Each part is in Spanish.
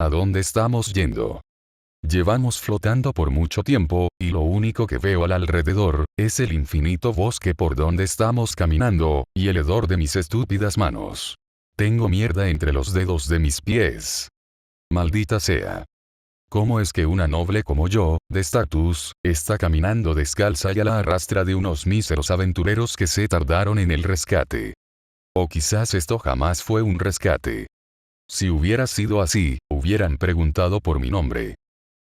¿A dónde estamos yendo? Llevamos flotando por mucho tiempo, y lo único que veo al alrededor, es el infinito bosque por donde estamos caminando, y el hedor de mis estúpidas manos. Tengo mierda entre los dedos de mis pies. Maldita sea. ¿Cómo es que una noble como yo, de estatus, está caminando descalza y a la arrastra de unos míseros aventureros que se tardaron en el rescate? O quizás esto jamás fue un rescate. Si hubiera sido así, hubieran preguntado por mi nombre.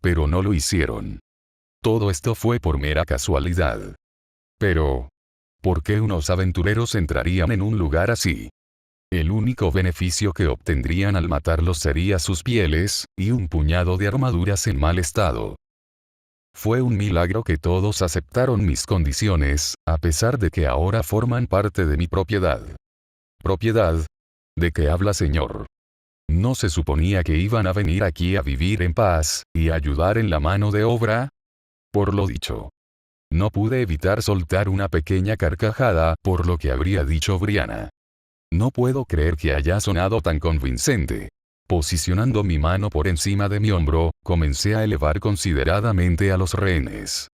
Pero no lo hicieron. Todo esto fue por mera casualidad. Pero, ¿por qué unos aventureros entrarían en un lugar así? El único beneficio que obtendrían al matarlos sería sus pieles, y un puñado de armaduras en mal estado. Fue un milagro que todos aceptaron mis condiciones, a pesar de que ahora forman parte de mi propiedad. ¿Propiedad? ¿De qué habla, señor? ¿No se suponía que iban a venir aquí a vivir en paz, y a ayudar en la mano de obra? Por lo dicho. No pude evitar soltar una pequeña carcajada por lo que habría dicho Brianna. No puedo creer que haya sonado tan convincente. Posicionando mi mano por encima de mi hombro, comencé a elevar consideradamente a los rehenes.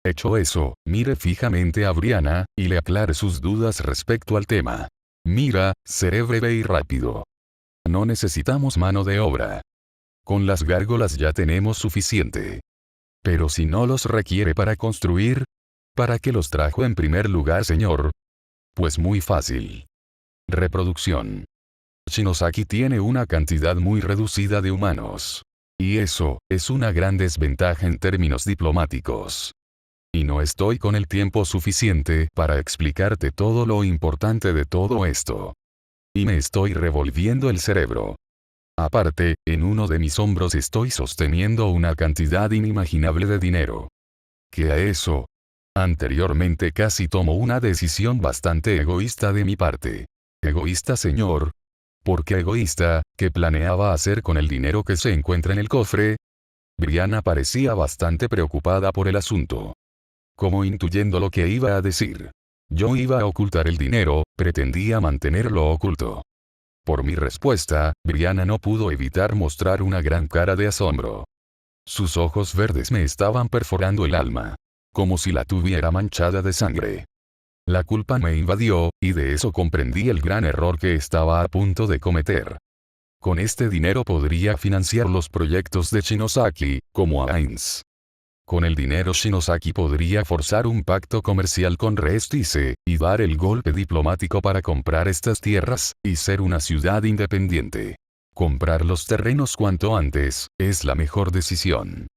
Hecho eso, miré fijamente a Brianna, y le aclaré sus dudas respecto al tema. Mira, seré breve y rápido. No necesitamos mano de obra. Con las gárgolas ya tenemos suficiente. Pero si no los requiere para construir, ¿para qué los trajo en primer lugar, señor? Pues muy fácil. Reproducción. Shinosaki tiene una cantidad muy reducida de humanos. Y eso, es una gran desventaja en términos diplomáticos. Y no estoy con el tiempo suficiente para explicarte todo lo importante de todo esto. Y me estoy revolviendo el cerebro. Aparte, en uno de mis hombros estoy sosteniendo una cantidad inimaginable de dinero. ¿Qué a eso? Anteriormente casi tomo una decisión bastante egoísta de mi parte. ¿Egoísta, señor? ¿Por qué egoísta? ¿Qué planeaba hacer con el dinero que se encuentra en el cofre? Brianna parecía bastante preocupada por el asunto. Como intuyendo lo que iba a decir. Yo iba a ocultar el dinero, pretendía mantenerlo oculto. Por mi respuesta, Brianna no pudo evitar mostrar una gran cara de asombro. Sus ojos verdes me estaban perforando el alma. Como si la tuviera manchada de sangre. La culpa me invadió, y de eso comprendí el gran error que estaba a punto de cometer. Con este dinero podría financiar los proyectos de Shinosaki, como a Ainz. Con el dinero Shinosaki podría forzar un pacto comercial con Restice, y dar el golpe diplomático para comprar estas tierras, y ser una ciudad independiente. Comprar los terrenos cuanto antes, es la mejor decisión.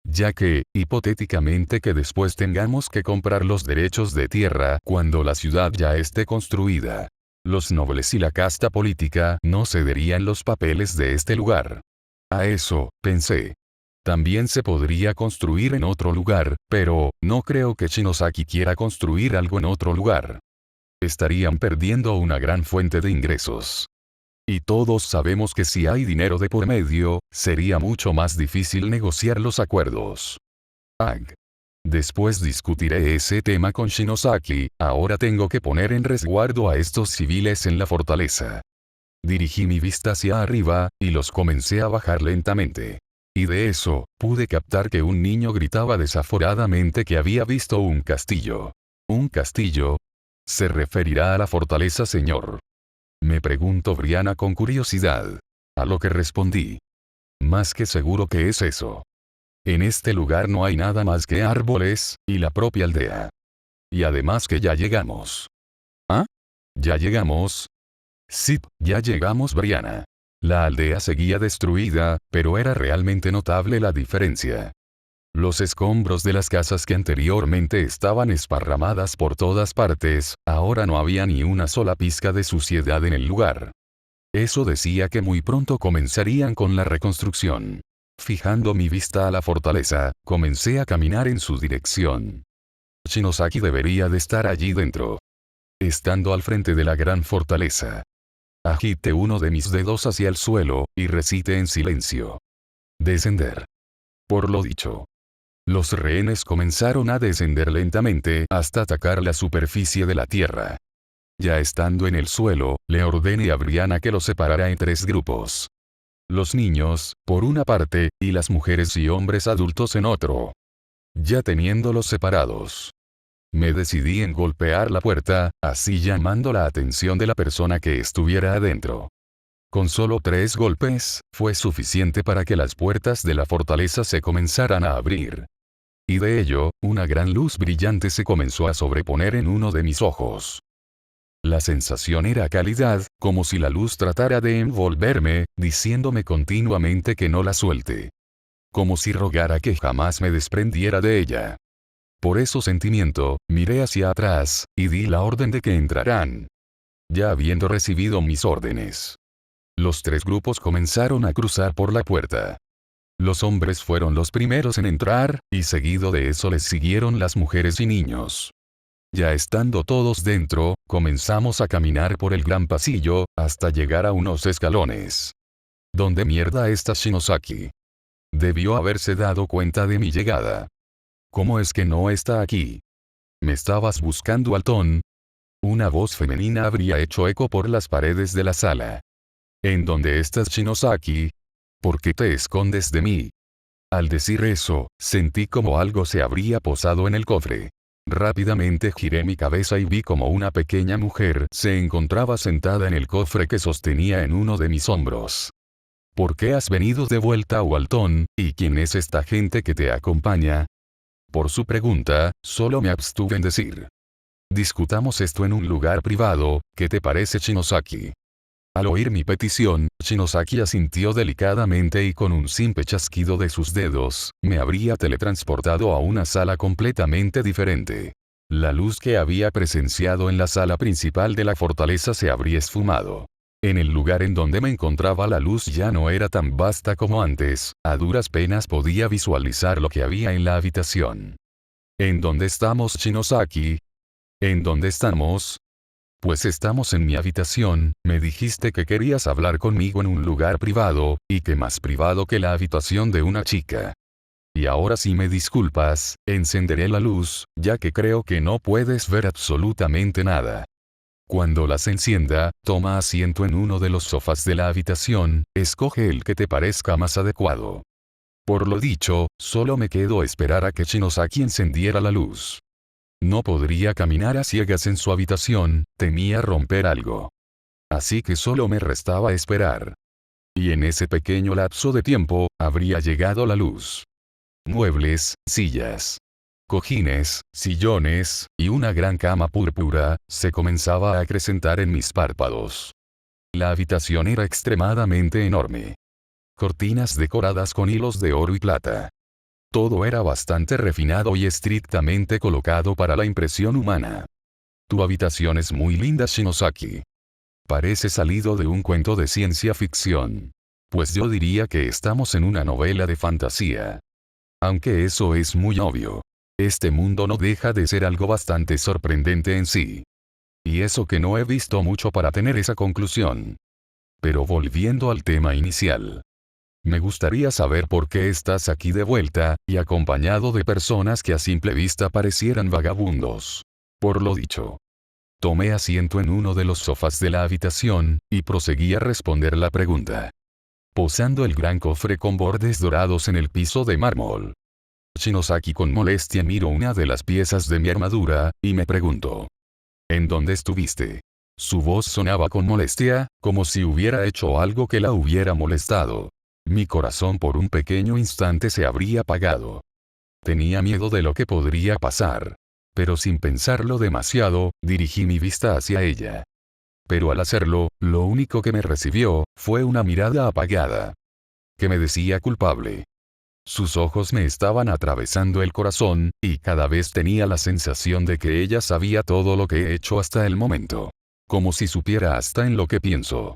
Ya que, hipotéticamente que después tengamos que comprar los derechos de tierra cuando la ciudad ya esté construida. Los nobles y la casta política no cederían los papeles de este lugar. A eso, pensé. También se podría construir en otro lugar, pero, no creo que Shinosaki quiera construir algo en otro lugar. Estarían perdiendo una gran fuente de ingresos. Y todos sabemos que si hay dinero de por medio, sería mucho más difícil negociar los acuerdos. Después discutiré ese tema con Shinosaki, ahora tengo que poner en resguardo a estos civiles en la fortaleza. Dirigí mi vista hacia arriba, y los comencé a bajar lentamente. Y de eso, pude captar que un niño gritaba desaforadamente que había visto un castillo. ¿Un castillo? ¿Se referirá a la fortaleza, señor? Me preguntó Brianna con curiosidad. A lo que respondí. Más que seguro que es eso. En este lugar no hay nada más que árboles, y la propia aldea. Y además que ya llegamos. ¿Ah? ¿Ya llegamos? Sí, ya llegamos, Brianna. La aldea seguía destruida, pero era realmente notable la diferencia. Los escombros de las casas que anteriormente estaban esparramadas por todas partes, ahora no había ni una sola pizca de suciedad en el lugar. Eso decía que muy pronto comenzarían con la reconstrucción. Fijando mi vista a la fortaleza, comencé a caminar en su dirección. Shinosaki debería de estar allí dentro. Estando al frente de la gran fortaleza. Agité uno de mis dedos hacia el suelo, y recité en silencio. Descender. Por lo dicho. Los rehenes comenzaron a descender lentamente hasta atacar la superficie de la tierra. Ya estando en el suelo, le ordené a Brianna que los separara en 3 grupos. Los niños, por una parte, y las mujeres y hombres adultos en otro. Ya teniéndolos separados, me decidí en golpear la puerta, así llamando la atención de la persona que estuviera adentro. Con solo 3 golpes, fue suficiente para que las puertas de la fortaleza se comenzaran a abrir. Y de ello, una gran luz brillante se comenzó a sobreponer en uno de mis ojos. La sensación era calidad, como si la luz tratara de envolverme, diciéndome continuamente que no la suelte. Como si rogara que jamás me desprendiera de ella. Por ese sentimiento, miré hacia atrás, y di la orden de que entraran. Ya habiendo recibido mis órdenes, los 3 grupos comenzaron a cruzar por la puerta. Los hombres fueron los primeros en entrar, y seguido de eso les siguieron las mujeres y niños. Ya estando todos dentro, comenzamos a caminar por el gran pasillo, hasta llegar a unos escalones. ¿Dónde mierda está Shinosaki? Debió haberse dado cuenta de mi llegada. ¿Cómo es que no está aquí? ¿Me estabas buscando, Altón? Una voz femenina habría hecho eco por las paredes de la sala. ¿En dónde estás, Shinosaki? ¿Por qué te escondes de mí? Al decir eso, sentí como algo se habría posado en el cofre. Rápidamente giré mi cabeza y vi como una pequeña mujer se encontraba sentada en el cofre que sostenía en uno de mis hombros. ¿Por qué has venido de vuelta, Walton, y quién es esta gente que te acompaña? Por su pregunta, solo me abstuve en decir. Discutamos esto en un lugar privado, ¿qué te parece, Shinosaki? Al oír mi petición, Shinosaki asintió delicadamente y con un simple chasquido de sus dedos, me habría teletransportado a una sala completamente diferente. La luz que había presenciado en la sala principal de la fortaleza se habría esfumado. En el lugar en donde me encontraba la luz ya no era tan vasta como antes, a duras penas podía visualizar lo que había en la habitación. ¿En dónde estamos, Shinosaki? ¿En dónde estamos? Pues estamos en mi habitación, me dijiste que querías hablar conmigo en un lugar privado, y que más privado que la habitación de una chica. Y ahora si me disculpas, encenderé la luz, ya que creo que no puedes ver absolutamente nada. Cuando las encienda, toma asiento en uno de los sofás de la habitación, escoge el que te parezca más adecuado. Por lo dicho, solo me quedo a esperar a que Shinosaki encendiera la luz. No podría caminar a ciegas en su habitación, temía romper algo. Así que solo me restaba esperar. Y en ese pequeño lapso de tiempo, habría llegado la luz. Muebles, sillas, cojines, sillones, y una gran cama púrpura, se comenzaba a acrecentar en mis párpados. La habitación era extremadamente enorme. Cortinas decoradas con hilos de oro y plata. Todo era bastante refinado y estrictamente colocado para la impresión humana. Tu habitación es muy linda, Shinosaki. Parece salido de un cuento de ciencia ficción. Pues yo diría que estamos en una novela de fantasía. Aunque eso es muy obvio. Este mundo no deja de ser algo bastante sorprendente en sí. Y eso que no he visto mucho para tener esa conclusión. Pero volviendo al tema inicial. Me gustaría saber por qué estás aquí de vuelta, y acompañado de personas que a simple vista parecieran vagabundos. Por lo dicho. Tomé asiento en uno de los sofás de la habitación, y proseguí a responder la pregunta. Posando el gran cofre con bordes dorados en el piso de mármol. Shinosaki con molestia miró una de las piezas de mi armadura, y me preguntó. ¿En dónde estuviste? Su voz sonaba con molestia, como si hubiera hecho algo que la hubiera molestado. Mi corazón por un pequeño instante se habría apagado. Tenía miedo de lo que podría pasar. Pero sin pensarlo demasiado, dirigí mi vista hacia ella. Pero al hacerlo, lo único que me recibió, fue una mirada apagada. Que me decía culpable. Sus ojos me estaban atravesando el corazón, y cada vez tenía la sensación de que ella sabía todo lo que he hecho hasta el momento. Como si supiera hasta en lo que pienso.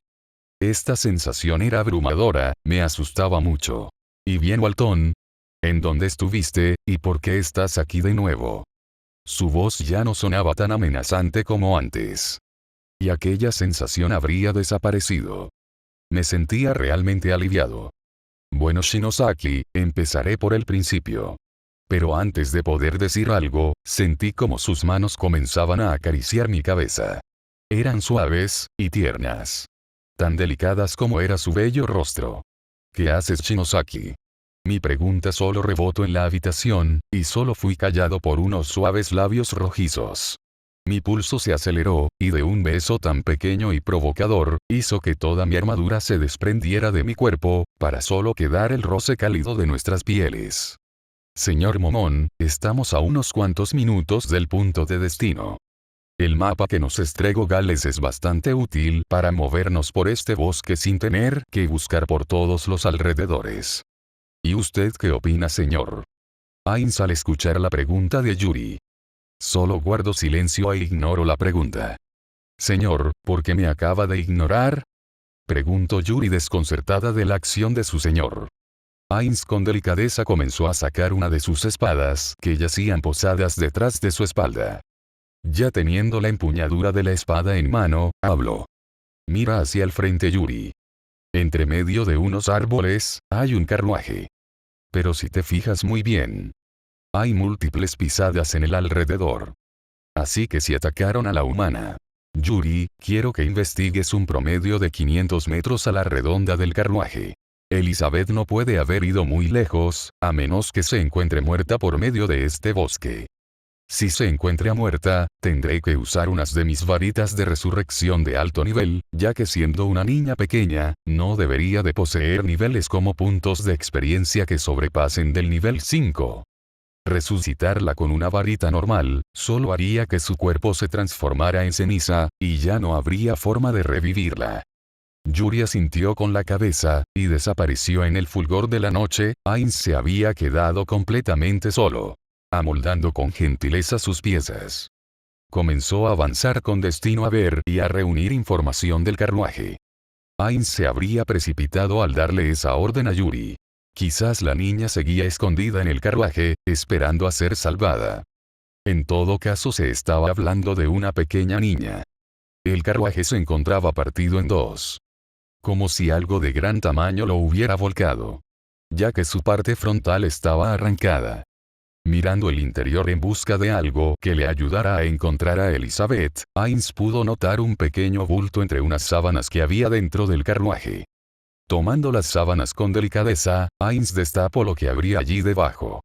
Esta sensación era abrumadora, me asustaba mucho. ¿Y bien, Walton? ¿En dónde estuviste, y por qué estás aquí de nuevo? Su voz ya no sonaba tan amenazante como antes. Y aquella sensación habría desaparecido. Me sentía realmente aliviado. Bueno, Shinosaki, empezaré por el principio. Pero antes de poder decir algo, sentí como sus manos comenzaban a acariciar mi cabeza. Eran suaves, y tiernas. Tan delicadas como era su bello rostro. ¿Qué haces, Shinosaki? Mi pregunta solo rebotó en la habitación, y solo fui callado por unos suaves labios rojizos. Mi pulso se aceleró, y de un beso tan pequeño y provocador, hizo que toda mi armadura se desprendiera de mi cuerpo, para solo quedar el roce cálido de nuestras pieles. Señor Momón, estamos a unos cuantos minutos del punto de destino. El mapa que nos entregó Gales es bastante útil para movernos por este bosque sin tener que buscar por todos los alrededores. ¿Y usted qué opina, señor? Ainz al escuchar la pregunta de Yuri. Solo guardo silencio e ignoro la pregunta. Señor, ¿por qué me acaba de ignorar? Preguntó Yuri desconcertada de la acción de su señor. Ainz con delicadeza comenzó a sacar una de sus espadas que yacían posadas detrás de su espalda. Ya teniendo la empuñadura de la espada en mano, habló. Mira hacia el frente, Yuri. Entre medio de unos árboles, hay un carruaje. Pero si te fijas muy bien, hay múltiples pisadas en el alrededor. Así que si atacaron a la humana. Yuri, quiero que investigues un promedio de 500 metros a la redonda del carruaje. Elizabeth no puede haber ido muy lejos, a menos que se encuentre muerta por medio de este bosque. Si se encuentra muerta, tendré que usar unas de mis varitas de resurrección de alto nivel, ya que siendo una niña pequeña, no debería de poseer niveles como puntos de experiencia que sobrepasen del nivel 5. Resucitarla con una varita normal, solo haría que su cuerpo se transformara en ceniza, y ya no habría forma de revivirla. Yuri asintió con la cabeza, y desapareció en el fulgor de la noche. Ainz se había quedado completamente solo, amoldando con gentileza sus piezas. Comenzó a avanzar con destino a ver y a reunir información del carruaje. Ainz se habría precipitado al darle esa orden a Yuri. Quizás la niña seguía escondida en el carruaje, esperando a ser salvada. En todo caso se estaba hablando de una pequeña niña. El carruaje se encontraba partido en dos. Como si algo de gran tamaño lo hubiera volcado. Ya que su parte frontal estaba arrancada. Mirando el interior en busca de algo que le ayudara a encontrar a Elizabeth, Ainz pudo notar un pequeño bulto entre unas sábanas que había dentro del carruaje. Tomando las sábanas con delicadeza, Ainz destapó lo que habría allí debajo.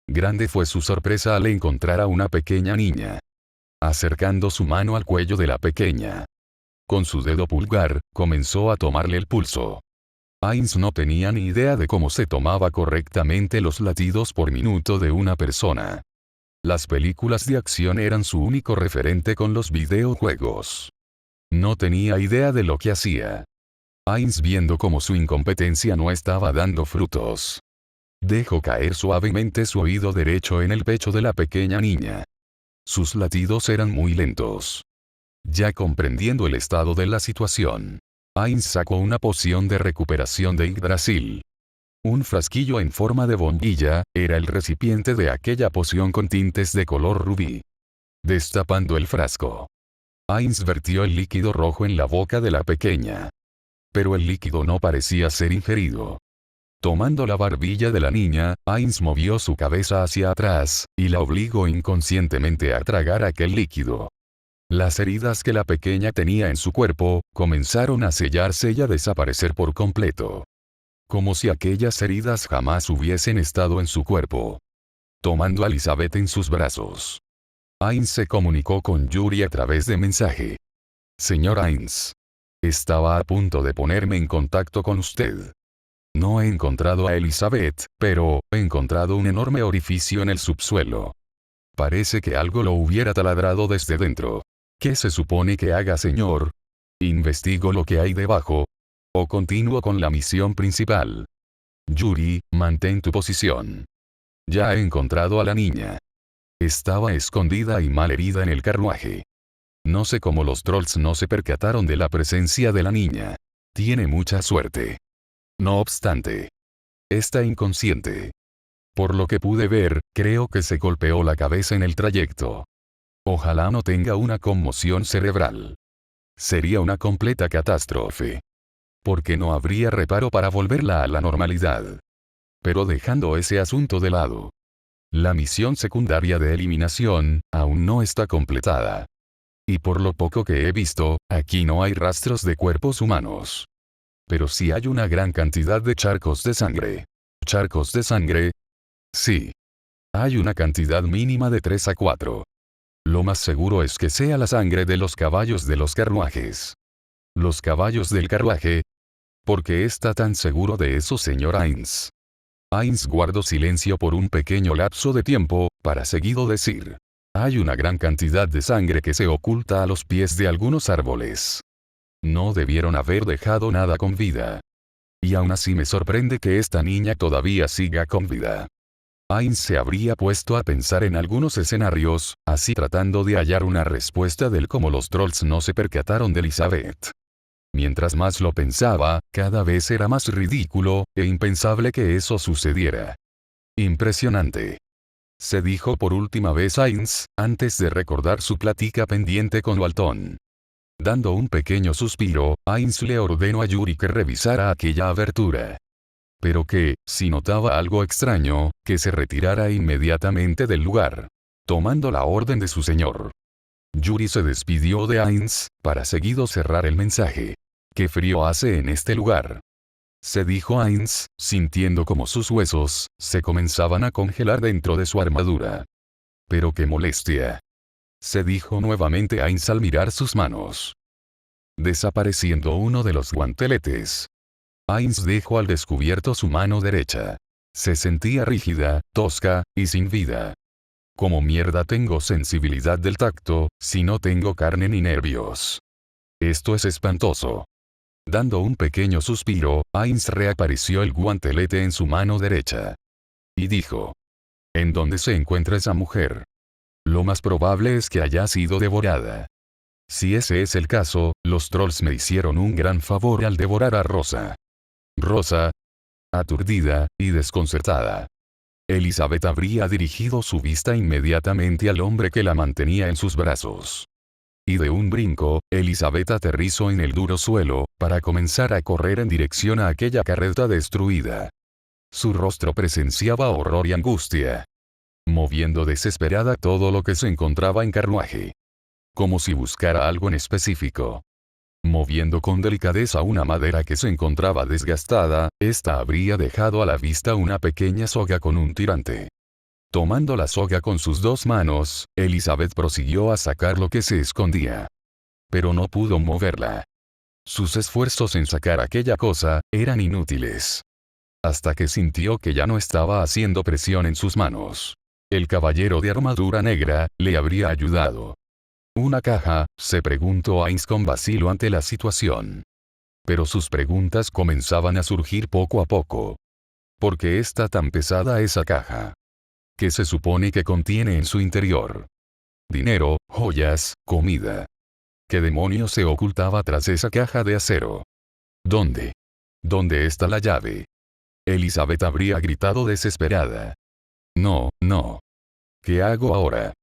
Grande fue su sorpresa al encontrar a una pequeña niña. Acercando su mano al cuello de la pequeña. Con su dedo pulgar, comenzó a tomarle el pulso. Ainz no tenía ni idea de cómo se tomaba correctamente los latidos por minuto de una persona. Las películas de acción eran su único referente con los videojuegos. No tenía idea de lo que hacía. Ainz, viendo cómo su incompetencia no estaba dando frutos, dejó caer suavemente su oído derecho en el pecho de la pequeña niña. Sus latidos eran muy lentos. Ya comprendiendo el estado de la situación, Ainz sacó una poción de recuperación de Yggdrasil. Un frasquillo en forma de bombilla era el recipiente de aquella poción con tintes de color rubí. Destapando el frasco, Ainz vertió el líquido rojo en la boca de la pequeña. Pero el líquido no parecía ser ingerido. Tomando la barbilla de la niña, Ainz movió su cabeza hacia atrás, y la obligó inconscientemente a tragar aquel líquido. Las heridas que la pequeña tenía en su cuerpo, comenzaron a sellarse y a desaparecer por completo. Como si aquellas heridas jamás hubiesen estado en su cuerpo. Tomando a Elizabeth en sus brazos, Ainz se comunicó con Yuri a través de mensaje. Señor Ainz. Estaba a punto de ponerme en contacto con usted. No he encontrado a Elizabeth, pero he encontrado un enorme orificio en el subsuelo. Parece que algo lo hubiera taladrado desde dentro. ¿Qué se supone que haga, señor? ¿Investigo lo que hay debajo? ¿O continúo con la misión principal? Yuri, mantén tu posición. Ya he encontrado a la niña. Estaba escondida y malherida en el carruaje. No sé cómo los trolls no se percataron de la presencia de la niña. Tiene mucha suerte. No obstante, está inconsciente. Por lo que pude ver, creo que se golpeó la cabeza en el trayecto. Ojalá no tenga una conmoción cerebral. Sería una completa catástrofe. Porque no habría reparo para volverla a la normalidad. Pero dejando ese asunto de lado, la misión secundaria de eliminación aún no está completada. Y por lo poco que he visto, aquí no hay rastros de cuerpos humanos. Pero si hay una gran cantidad de charcos de sangre. ¿Charcos de sangre? Sí. Hay una cantidad mínima de 3 a 4. Lo más seguro es que sea la sangre de los caballos de los carruajes. ¿Los caballos del carruaje? ¿Por qué está tan seguro de eso, señor Hines? Hines guardó silencio por un pequeño lapso de tiempo, para seguido decir. Hay una gran cantidad de sangre que se oculta a los pies de algunos árboles. No debieron haber dejado nada con vida. Y aún así me sorprende que esta niña todavía siga con vida. Hines se habría puesto a pensar en algunos escenarios, así tratando de hallar una respuesta del cómo los trolls no se percataron de Elizabeth. Mientras más lo pensaba, cada vez era más ridículo, e impensable que eso sucediera. Impresionante. Se dijo por última vez Hines, antes de recordar su plática pendiente con Walton. Dando un pequeño suspiro, Hines le ordenó a Yuri que revisara aquella abertura. Pero que, si notaba algo extraño, que se retirara inmediatamente del lugar. Tomando la orden de su señor. Yuri se despidió de Hines, para seguido cerrar el mensaje. «¿Qué frío hace en este lugar?», se dijo Hines, sintiendo como sus huesos se comenzaban a congelar dentro de su armadura. «Pero qué molestia», se dijo nuevamente Hines al mirar sus manos. Desapareciendo uno de los guanteletes. Hines dejó al descubierto su mano derecha. Se sentía rígida, tosca, y sin vida. «¿Cómo mierda tengo sensibilidad del tacto, si no tengo carne ni nervios? Esto es espantoso». Dando un pequeño suspiro, Hines reapareció el guantelete en su mano derecha. Y dijo. «¿En dónde se encuentra esa mujer? Lo más probable es que haya sido devorada. Si ese es el caso, los trolls me hicieron un gran favor al devorar a Rosa». Rosa. Aturdida, y desconcertada. Elizabeth habría dirigido su vista inmediatamente al hombre que la mantenía en sus brazos. Y de un brinco, Elizabeth aterrizó en el duro suelo, para comenzar a correr en dirección a aquella carreta destruida. Su rostro presenciaba horror y angustia. Moviendo desesperada todo lo que se encontraba en carruaje. Como si buscara algo en específico. Moviendo con delicadeza una madera que se encontraba desgastada, ésta habría dejado a la vista una pequeña soga con un tirante. Tomando la soga con sus dos manos, Elizabeth prosiguió a sacar lo que se escondía. Pero no pudo moverla. Sus esfuerzos en sacar aquella cosa eran inútiles. Hasta que sintió que ya no estaba haciendo presión en sus manos. El caballero de armadura negra le habría ayudado. «¿Una caja?», se preguntó Hines con vacilo ante la situación. Pero sus preguntas comenzaban a surgir poco a poco. ¿Por qué está tan pesada esa caja? ¿Qué se supone que contiene en su interior? Dinero, joyas, comida. ¿Qué demonios se ocultaba tras esa caja de acero? ¿Dónde? ¿Dónde está la llave? Elizabeth habría gritado desesperada. «No, no. ¿Qué hago ahora?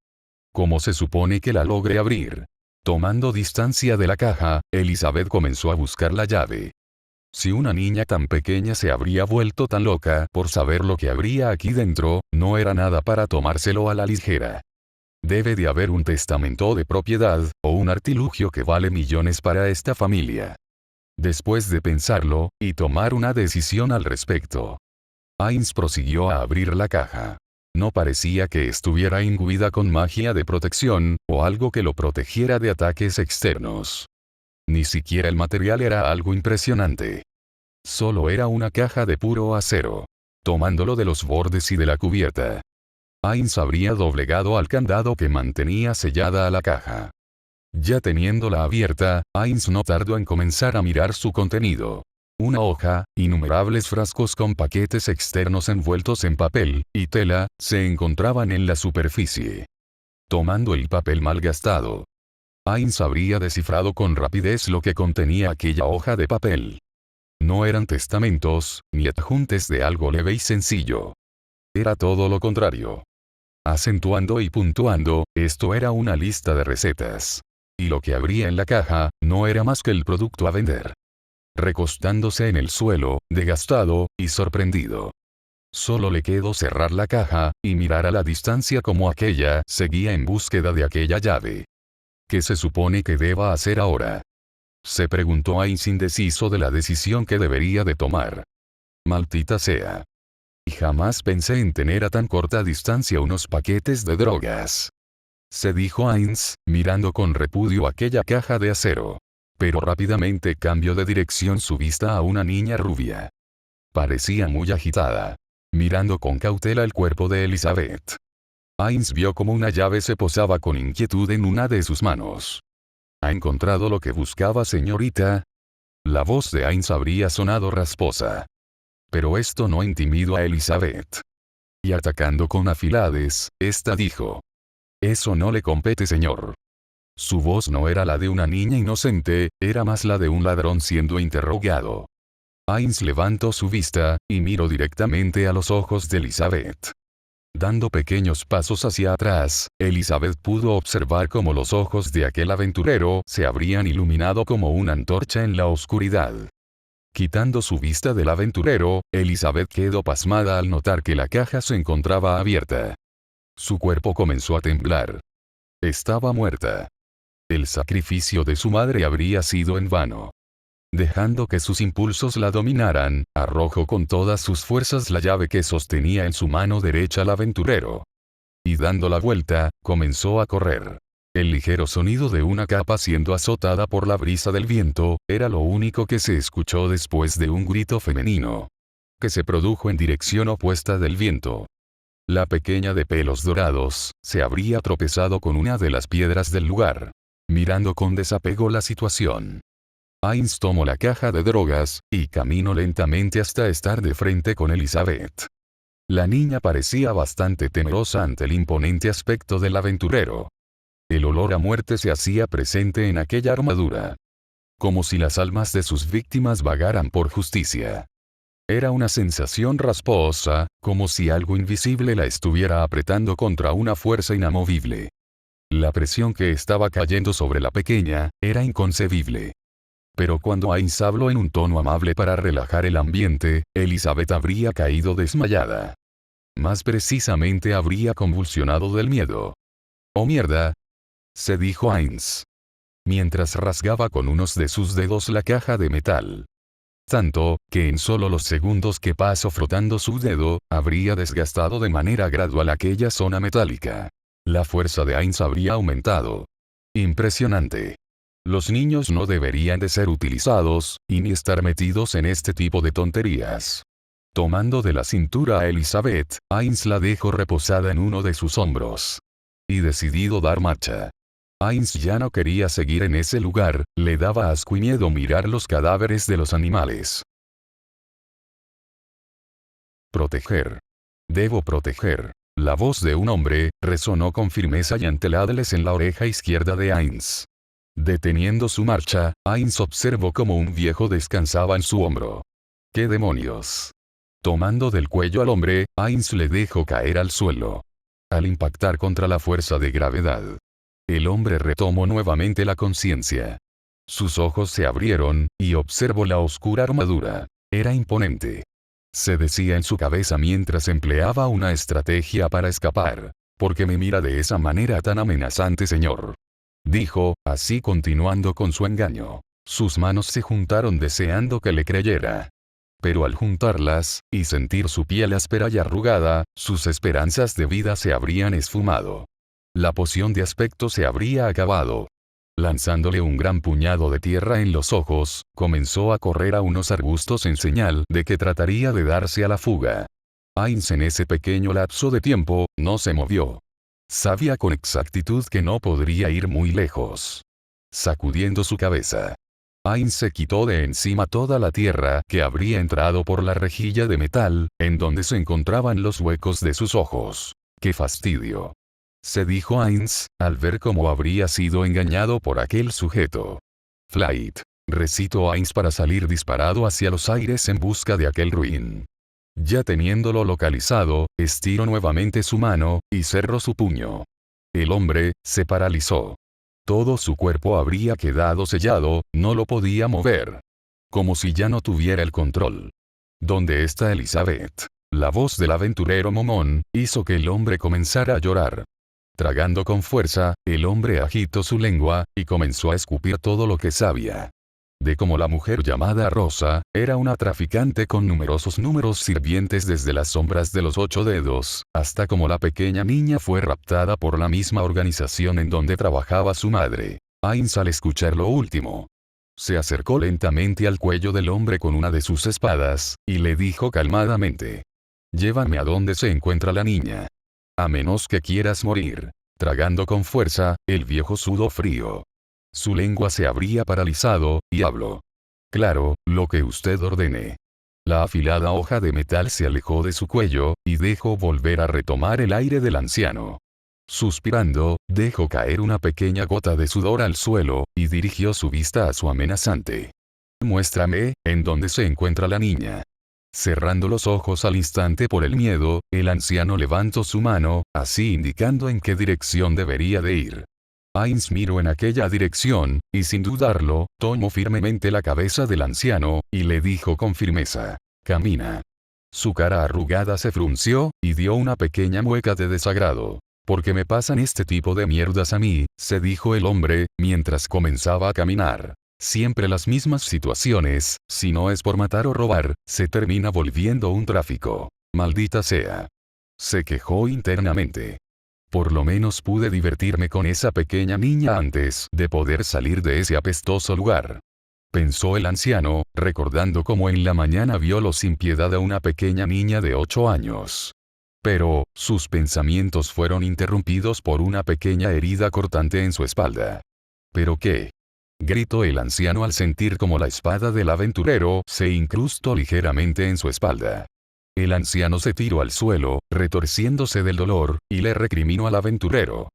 ¿Cómo se supone que la logre abrir?». Tomando distancia de la caja, Elizabeth comenzó a buscar la llave. Si una niña tan pequeña se habría vuelto tan loca por saber lo que habría aquí dentro, no era nada para tomárselo a la ligera. Debe de haber un testamento de propiedad, o un artilugio que vale millones para esta familia. Después de pensarlo, y tomar una decisión al respecto, Hines prosiguió a abrir la caja. No parecía que estuviera imbuida con magia de protección, o algo que lo protegiera de ataques externos. Ni siquiera el material era algo impresionante. Solo era una caja de puro acero. Tomándolo de los bordes y de la cubierta, Hines habría doblegado al candado que mantenía sellada a la caja. Ya teniéndola abierta, Hines no tardó en comenzar a mirar su contenido. Una hoja, innumerables frascos con paquetes externos envueltos en papel y tela, se encontraban en la superficie. Tomando el papel malgastado, Hines habría descifrado con rapidez lo que contenía aquella hoja de papel. No eran testamentos, ni adjuntes de algo leve y sencillo. Era todo lo contrario. Acentuando y puntuando, esto era una lista de recetas. Y lo que habría en la caja, no era más que el producto a vender. Recostándose en el suelo, desgastado, y sorprendido. Solo le quedó cerrar la caja, y mirar a la distancia como aquella seguía en búsqueda de aquella llave. ¿Qué se supone que deba hacer ahora? Se preguntó Ainz indeciso de la decisión que debería de tomar. Maldita sea. Y jamás pensé en tener a tan corta distancia unos paquetes de drogas. Se dijo Ainz, mirando con repudio aquella caja de acero. Pero rápidamente cambió de dirección su vista a una niña rubia. Parecía muy agitada. Mirando con cautela el cuerpo de Elizabeth. Ainz vio como una llave se posaba con inquietud en una de sus manos. ¿Ha encontrado lo que buscaba, señorita? La voz de Ainz habría sonado rasposa. Pero esto no intimidó a Elizabeth. Y atacando con afilades, ésta dijo. Eso no le compete, señor. Su voz no era la de una niña inocente, era más la de un ladrón siendo interrogado. Ainz levantó su vista, y miró directamente a los ojos de Elizabeth. Dando pequeños pasos hacia atrás, Elizabeth pudo observar cómo los ojos de aquel aventurero se habrían iluminado como una antorcha en la oscuridad. Quitando su vista del aventurero, Elizabeth quedó pasmada al notar que la caja se encontraba abierta. Su cuerpo comenzó a temblar. Estaba muerta. El sacrificio de su madre habría sido en vano. Dejando que sus impulsos la dominaran, arrojó con todas sus fuerzas la llave que sostenía en su mano derecha al aventurero. Y dando la vuelta, comenzó a correr. El ligero sonido de una capa siendo azotada por la brisa del viento, era lo único que se escuchó después de un grito femenino. Que se produjo en dirección opuesta del viento. La pequeña de pelos dorados, se habría tropezado con una de las piedras del lugar. Mirando con desapego la situación. Ainz tomó la caja de drogas, y caminó lentamente hasta estar de frente con Elizabeth. La niña parecía bastante temerosa ante el imponente aspecto del aventurero. El olor a muerte se hacía presente en aquella armadura. Como si las almas de sus víctimas vagaran por justicia. Era una sensación rasposa, como si algo invisible la estuviera apretando contra una fuerza inamovible. La presión que estaba cayendo sobre la pequeña, era inconcebible. Pero cuando Ainz habló en un tono amable para relajar el ambiente, Elizabeth habría caído desmayada. Más precisamente habría convulsionado del miedo. «¡Oh mierda!», se dijo Ainz. Mientras rasgaba con unos de sus dedos la caja de metal. Tanto, que en solo los segundos que pasó frotando su dedo, habría desgastado de manera gradual aquella zona metálica. La fuerza de Ainz habría aumentado. Impresionante. Los niños no deberían de ser utilizados, y ni estar metidos en este tipo de tonterías. Tomando de la cintura a Elizabeth, Ainz la dejó reposada en uno de sus hombros. Y decidido dar marcha. Ainz ya no quería seguir en ese lugar, le daba asco y miedo mirar los cadáveres de los animales. Proteger. Debo proteger. La voz de un hombre, resonó con firmeza y anteladles en la oreja izquierda de Ainz. Deteniendo su marcha, Ainz observó cómo un viejo descansaba en su hombro. ¡Qué demonios! Tomando del cuello al hombre, Ainz le dejó caer al suelo. Al impactar contra la fuerza de gravedad. El hombre retomó nuevamente la conciencia. Sus ojos se abrieron, y observó la oscura armadura. Era imponente. Se decía en su cabeza mientras empleaba una estrategia para escapar. ¿Por qué me mira de esa manera tan amenazante, señor?, dijo, así continuando con su engaño. Sus manos se juntaron deseando que le creyera. Pero al juntarlas, y sentir su piel áspera y arrugada, sus esperanzas de vida se habrían esfumado. La poción de aspecto se habría acabado. Lanzándole un gran puñado de tierra en los ojos, comenzó a correr a unos arbustos en señal de que trataría de darse a la fuga. Ainz en ese pequeño lapso de tiempo, no se movió. Sabía con exactitud que no podría ir muy lejos. Sacudiendo su cabeza. Ainz se quitó de encima toda la tierra que habría entrado por la rejilla de metal, en donde se encontraban los huecos de sus ojos. ¡Qué fastidio!, se dijo Ainz, al ver cómo habría sido engañado por aquel sujeto. Flight, recitó Ainz para salir disparado hacia los aires en busca de aquel ruin. Ya teniéndolo localizado, estiró nuevamente su mano, y cerró su puño. El hombre, se paralizó. Todo su cuerpo habría quedado sellado, no lo podía mover. Como si ya no tuviera el control. ¿Dónde está Elizabeth? La voz del aventurero Momón, hizo que el hombre comenzara a llorar. Tragando con fuerza, el hombre agitó su lengua, y comenzó a escupir todo lo que sabía. de cómo la mujer llamada Rosa, era una traficante con numerosos números sirvientes desde las sombras de los 8 dedos, hasta cómo la pequeña niña fue raptada por la misma organización en donde trabajaba su madre. Heinz, al escuchar lo último, se acercó lentamente al cuello del hombre con una de sus espadas, y le dijo calmadamente: «Llévame a donde se encuentra la niña. A menos que quieras morir». Tragando con fuerza, el viejo sudó frío. Su lengua se habría paralizado, y habló: «Claro, lo que usted ordene». La afilada hoja de metal se alejó de su cuello, y dejó volver a retomar el aire del anciano. Suspirando, dejó caer una pequeña gota de sudor al suelo, y dirigió su vista a su amenazante. «Muéstrame, en dónde se encuentra la niña». Cerrando los ojos al instante por el miedo, el anciano levantó su mano, así indicando en qué dirección debería de ir. Heinz miró en aquella dirección, y sin dudarlo, tomó firmemente la cabeza del anciano, y le dijo con firmeza: «Camina». Su cara arrugada se frunció, y dio una pequeña mueca de desagrado. «¿Por qué me pasan este tipo de mierdas a mí?», se dijo el hombre, mientras comenzaba a caminar. «Siempre las mismas situaciones, si no es por matar o robar, se termina volviendo un tráfico. Maldita sea». Se quejó internamente. «Por lo menos pude divertirme con esa pequeña niña antes de poder salir de ese apestoso lugar», pensó el anciano, recordando cómo en la mañana violó sin piedad a una pequeña niña de 8 años. Pero, sus pensamientos fueron interrumpidos por una pequeña herida cortante en su espalda. «¿Pero qué?», gritó el anciano al sentir como la espada del aventurero se incrustó ligeramente en su espalda. El anciano se tiró al suelo, retorciéndose del dolor, y le recriminó al aventurero: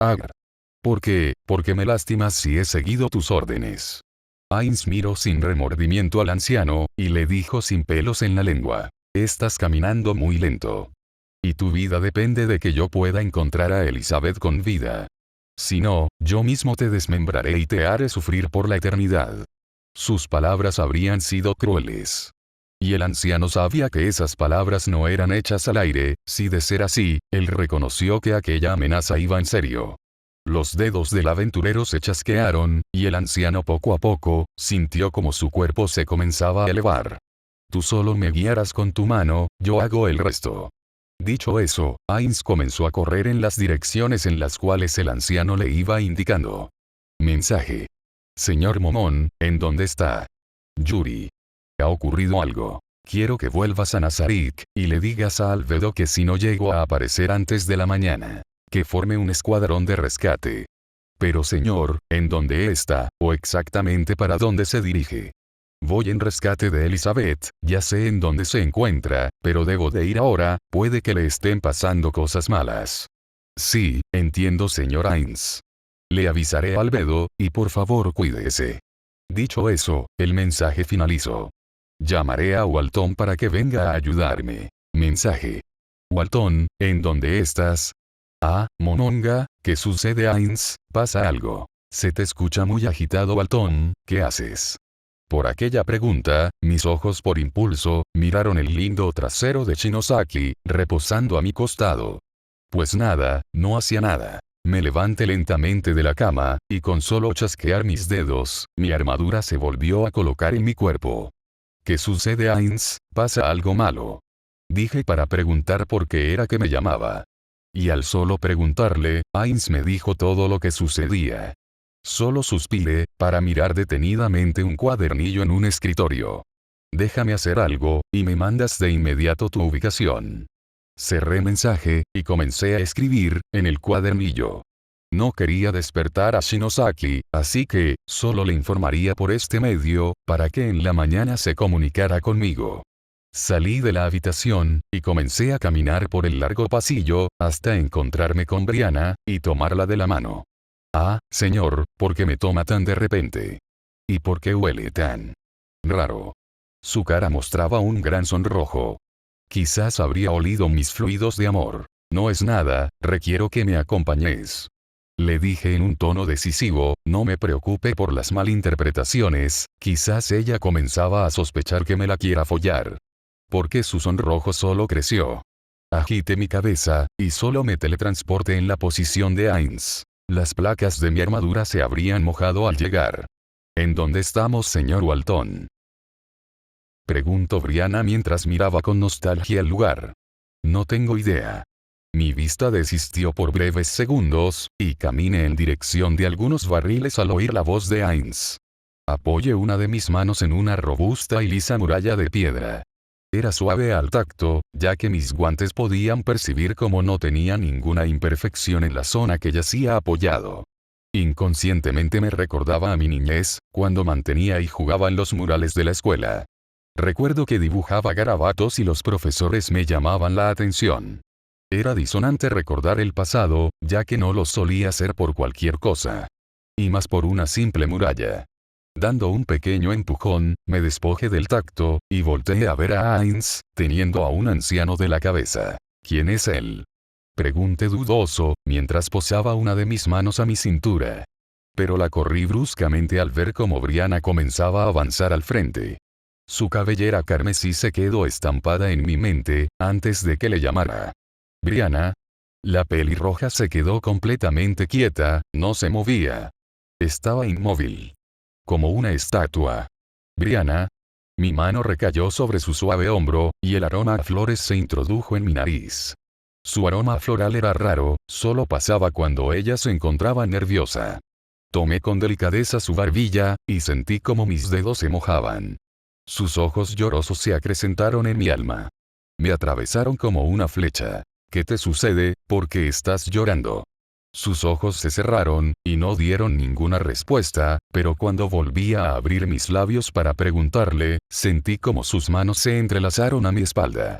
«Agar. ¿Por qué? ¿Por qué me lastimas si he seguido tus órdenes?». Heinz miró sin remordimiento al anciano, y le dijo sin pelos en la lengua: «Estás caminando muy lento. Y tu vida depende de que yo pueda encontrar a Elizabeth con vida. Si no, yo mismo te desmembraré y te haré sufrir por la eternidad». Sus palabras habrían sido crueles. Y el anciano sabía que esas palabras no eran hechas al aire. Si de ser así, él reconoció que aquella amenaza iba en serio. Los dedos del aventurero se chasquearon, y el anciano poco a poco, sintió como su cuerpo se comenzaba a elevar. «Tú solo me guiarás con tu mano, yo hago el resto». Dicho eso, Heinz comenzó a correr en las direcciones en las cuales el anciano le iba indicando. Mensaje: «Señor Momón, ¿en dónde está? Yuri. Ha ocurrido algo. Quiero que vuelvas a Nazarik, y le digas a Albedo que si no llego a aparecer antes de la mañana, que forme un escuadrón de rescate». «Pero señor, ¿en dónde está, o exactamente para dónde se dirige?» «Voy en rescate de Elizabeth, ya sé en dónde se encuentra, pero debo de ir ahora, puede que le estén pasando cosas malas». «Sí, entiendo señor Heinz. Le avisaré a Albedo, y por favor cuídese». Dicho eso, el mensaje finalizó. «Llamaré a Walton para que venga a ayudarme». Mensaje: «Walton, ¿en dónde estás?» «Ah, Mononga, ¿qué sucede Heinz? Pasa algo. Se te escucha muy agitado Walton, ¿qué haces?». Por aquella pregunta, mis ojos por impulso, miraron el lindo trasero de Shinosaki, reposando a mi costado. Pues nada, no hacía nada. Me levanté lentamente de la cama, y con solo chasquear mis dedos, mi armadura se volvió a colocar en mi cuerpo. «¿Qué sucede Heinz? ¿Pasa algo malo?», dije para preguntar por qué era que me llamaba. Y al solo preguntarle, Heinz me dijo todo lo que sucedía. Solo suspiré, para mirar detenidamente un cuadernillo en un escritorio. «Déjame hacer algo, y me mandas de inmediato tu ubicación». Cerré mensaje, y comencé a escribir, en el cuadernillo. No quería despertar a Shinosaki, así que, solo le informaría por este medio, para que en la mañana se comunicara conmigo. Salí de la habitación, y comencé a caminar por el largo pasillo, hasta encontrarme con Brianna, y tomarla de la mano. «Ah, señor, ¿por qué me toma tan de repente? ¿Y por qué huele tan raro?». Su cara mostraba un gran sonrojo. Quizás habría olido mis fluidos de amor. «No es nada, requiero que me acompañes», le dije en un tono decisivo. No me preocupe por las malinterpretaciones. Quizás ella comenzaba a sospechar que me la quiera follar. Porque su sonrojo solo creció. Agité mi cabeza, y solo me teletransporté en la posición de Heinz. Las placas de mi armadura se habrían mojado al llegar. ¿En dónde estamos, señor Walton? Preguntó Brianna mientras miraba con nostalgia el lugar. No tengo idea. Mi vista desistió por breves segundos, y caminé en dirección de algunos barriles al oír la voz de Hines. Apoyé una de mis manos en una robusta y lisa muralla de piedra. Era suave al tacto, ya que mis guantes podían percibir como no tenía ninguna imperfección en la zona que yacía apoyado. Inconscientemente me recordaba a mi niñez, cuando mantenía y jugaba en los murales de la escuela. Recuerdo que dibujaba garabatos y los profesores me llamaban la atención. Era disonante recordar el pasado, ya que no lo solía hacer por cualquier cosa. Y más por una simple muralla. Dando un pequeño empujón, me despojé del tacto, y volteé a ver a Hines, teniendo a un anciano de la cabeza. ¿Quién es él? Pregunté dudoso, mientras posaba una de mis manos a mi cintura. Pero la corrí bruscamente al ver cómo Brianna comenzaba a avanzar al frente. Su cabellera carmesí se quedó estampada en mi mente, antes de que le llamara. Brianna. La pelirroja se quedó completamente quieta, no se movía. Estaba inmóvil. Como una estatua. Brianna. Mi mano recayó sobre su suave hombro, y el aroma a flores se introdujo en mi nariz. Su aroma floral era raro, solo pasaba cuando ella se encontraba nerviosa. Tomé con delicadeza su barbilla, y sentí como mis dedos se mojaban. Sus ojos llorosos se acrecentaron en mi alma. Me atravesaron como una flecha. ¿Qué te sucede? ¿Por qué estás llorando? Sus ojos se cerraron, y no dieron ninguna respuesta, pero cuando volví a abrir mis labios para preguntarle, sentí como sus manos se entrelazaron a mi espalda.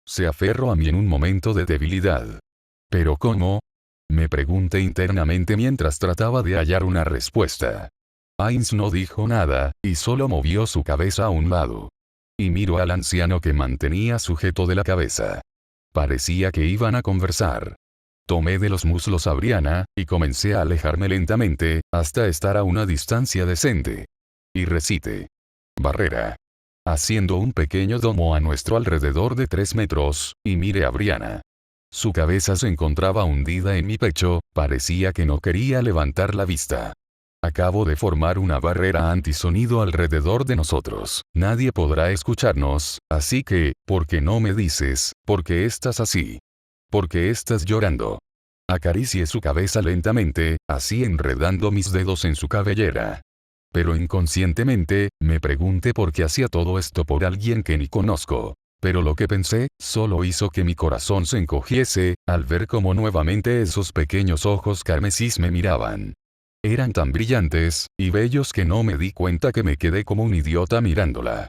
Se aferró a mí en un momento de debilidad. ¿Pero cómo? Me pregunté internamente mientras trataba de hallar una respuesta. Hines no dijo nada, y solo movió su cabeza a un lado. Y miró al anciano que mantenía sujeto de la cabeza. Parecía que iban a conversar. Tomé de los muslos a Brianna, y comencé a alejarme lentamente, hasta estar a una distancia decente. Y recité. Barrera. Haciendo un pequeño domo a nuestro alrededor de 3 metros, y miré a Brianna. Su cabeza se encontraba hundida en mi pecho, parecía que no quería levantar la vista. Acabo de formar una barrera antisonido alrededor de nosotros. Nadie podrá escucharnos, así que, ¿por qué no me dices, por qué estás así? ¿Por qué estás llorando? Acaricié su cabeza lentamente, así enredando mis dedos en su cabellera. Pero inconscientemente, me pregunté por qué hacía todo esto por alguien que ni conozco. Pero lo que pensé, solo hizo que mi corazón se encogiese, al ver cómo nuevamente esos pequeños ojos carmesí me miraban. Eran tan brillantes, y bellos que no me di cuenta que me quedé como un idiota mirándola.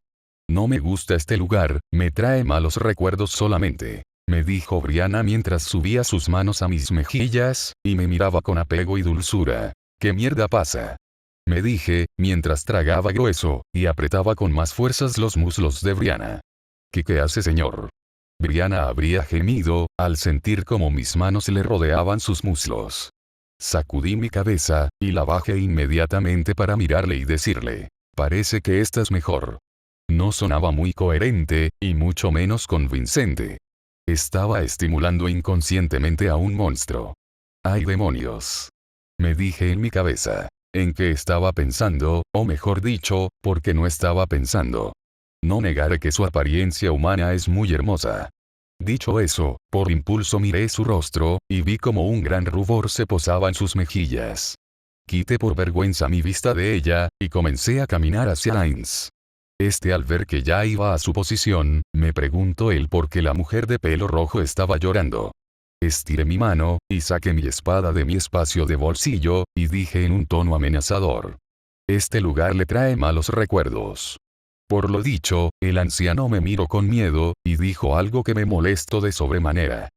No me gusta este lugar, me trae malos recuerdos solamente. Me dijo Brianna mientras subía sus manos a mis mejillas, y me miraba con apego y dulzura. ¿Qué mierda pasa? Me dije, mientras tragaba grueso, y apretaba con más fuerzas los muslos de Brianna. ¿Qué hace, señor? Brianna habría gemido, al sentir como mis manos le rodeaban sus muslos. Sacudí mi cabeza, y la bajé inmediatamente para mirarle y decirle. Parece que estás mejor. No sonaba muy coherente, y mucho menos convincente. Estaba estimulando inconscientemente a un monstruo. ¡Ay, demonios! Me dije en mi cabeza. ¿En qué estaba pensando? O mejor dicho, ¿por qué no estaba pensando? No negaré que su apariencia humana es muy hermosa. Dicho eso, por impulso miré su rostro, y vi como un gran rubor se posaba en sus mejillas. Quité por vergüenza mi vista de ella, y comencé a caminar hacia Hines. Al ver que ya iba a su posición, me preguntó él por qué la mujer de pelo rojo estaba llorando. Estiré mi mano, y saqué mi espada de mi espacio de bolsillo, y dije en un tono amenazador. Este lugar le trae malos recuerdos. Por lo dicho, el anciano me miró con miedo, y dijo algo que me molestó de sobremanera.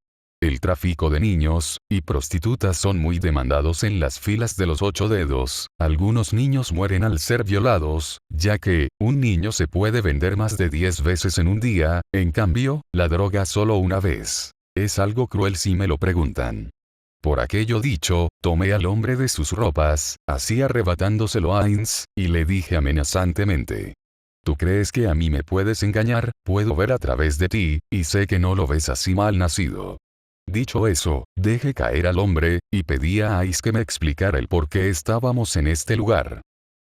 El tráfico de niños y prostitutas son muy demandados en las filas de los 8 dedos. Algunos niños mueren al ser violados, ya que un niño se puede vender más de 10 veces en un día, en cambio, la droga solo una vez. Es algo cruel si me lo preguntan. Por aquello dicho, tomé al hombre de sus ropas, así arrebatándoselo a Hines, y le dije amenazantemente. ¿Tú crees que a mí me puedes engañar? Puedo ver a través de ti, y sé que no lo ves así mal nacido. Dicho eso, dejé caer al hombre, y pedí a Hines que me explicara el por qué estábamos en este lugar.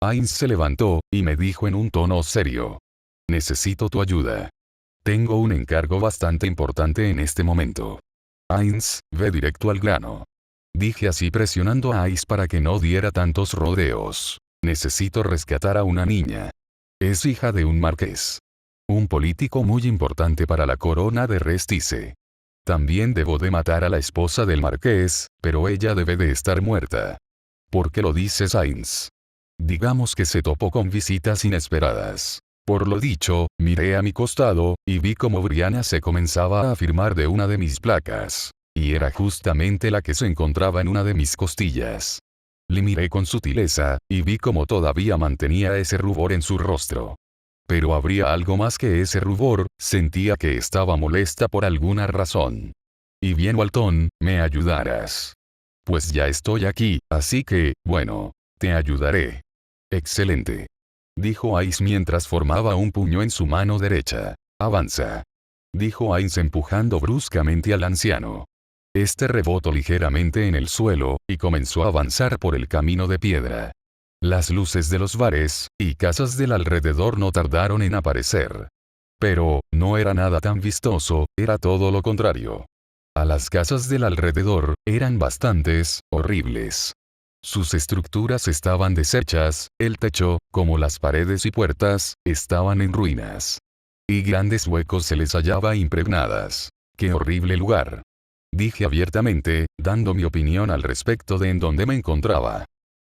Ainz se levantó, y me dijo en un tono serio. Necesito tu ayuda. Tengo un encargo bastante importante en este momento. Ainz, ve directo al grano. Dije así presionando a Ainz para que no diera tantos rodeos. Necesito rescatar a una niña. Es hija de un marqués. Un político muy importante para la corona de Restice. También debo de matar a la esposa del marqués, pero ella debe de estar muerta. ¿Por qué lo dices, Ainz? Digamos que se topó con visitas inesperadas. Por lo dicho, miré a mi costado, y vi como Brianna se comenzaba a afirmar de una de mis placas. Y era justamente la que se encontraba en una de mis costillas. Le miré con sutileza, y vi como todavía mantenía ese rubor en su rostro. Pero habría algo más que ese rubor, sentía que estaba molesta por alguna razón. Y bien, Walton, me ayudarás. Pues ya estoy aquí, así que, bueno, te ayudaré. Excelente. Dijo Ainz mientras formaba un puño en su mano derecha. Avanza. Dijo Ainz empujando bruscamente al anciano. Este rebotó ligeramente en el suelo, y comenzó a avanzar por el camino de piedra. Las luces de los bares y casas del alrededor no tardaron en aparecer. Pero, no era nada tan vistoso, era todo lo contrario. A las casas del alrededor, eran bastantes, horribles. Sus estructuras estaban deshechas, el techo, como las paredes y puertas, estaban en ruinas. Y grandes huecos se les hallaba impregnadas. ¡Qué horrible lugar! Dije abiertamente, dando mi opinión al respecto de en dónde me encontraba.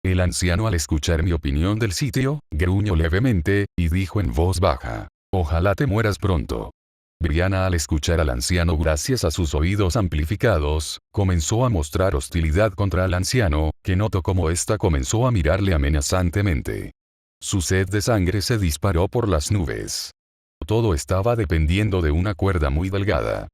El anciano, al escuchar mi opinión del sitio, gruñó levemente, y dijo en voz baja: «Ojalá te mueras pronto». Brianna, al escuchar al anciano gracias a sus oídos amplificados, comenzó a mostrar hostilidad contra el anciano, que notó cómo ésta comenzó a mirarle amenazantemente. Su sed de sangre se disparó por las nubes. Todo estaba dependiendo de una cuerda muy delgada.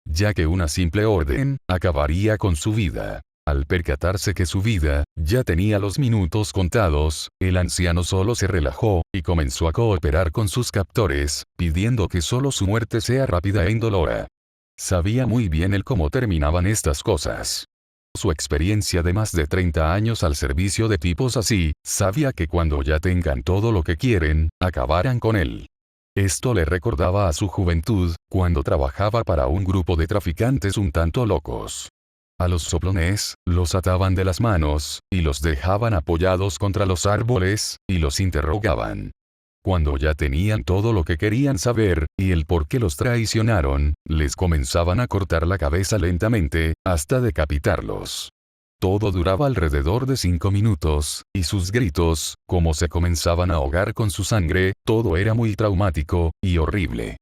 Ya que una simple orden acabaría con su vida. Al percatarse que su vida ya tenía los minutos contados, el anciano solo se relajó, y comenzó a cooperar con sus captores, pidiendo que solo su muerte sea rápida e indolora. Sabía muy bien él cómo terminaban estas cosas. Su experiencia de más de 30 años al servicio de tipos así, sabía que cuando ya tengan todo lo que quieren, acabarán con él. Esto le recordaba a su juventud, cuando trabajaba para un grupo de traficantes un tanto locos. A los soplones, los ataban de las manos, y los dejaban apoyados contra los árboles, y los interrogaban. Cuando ya tenían todo lo que querían saber, y el por qué los traicionaron, les comenzaban a cortar la cabeza lentamente, hasta decapitarlos. Todo duraba alrededor de 5 minutos, y sus gritos, como se comenzaban a ahogar con su sangre, todo era muy traumático, y horrible.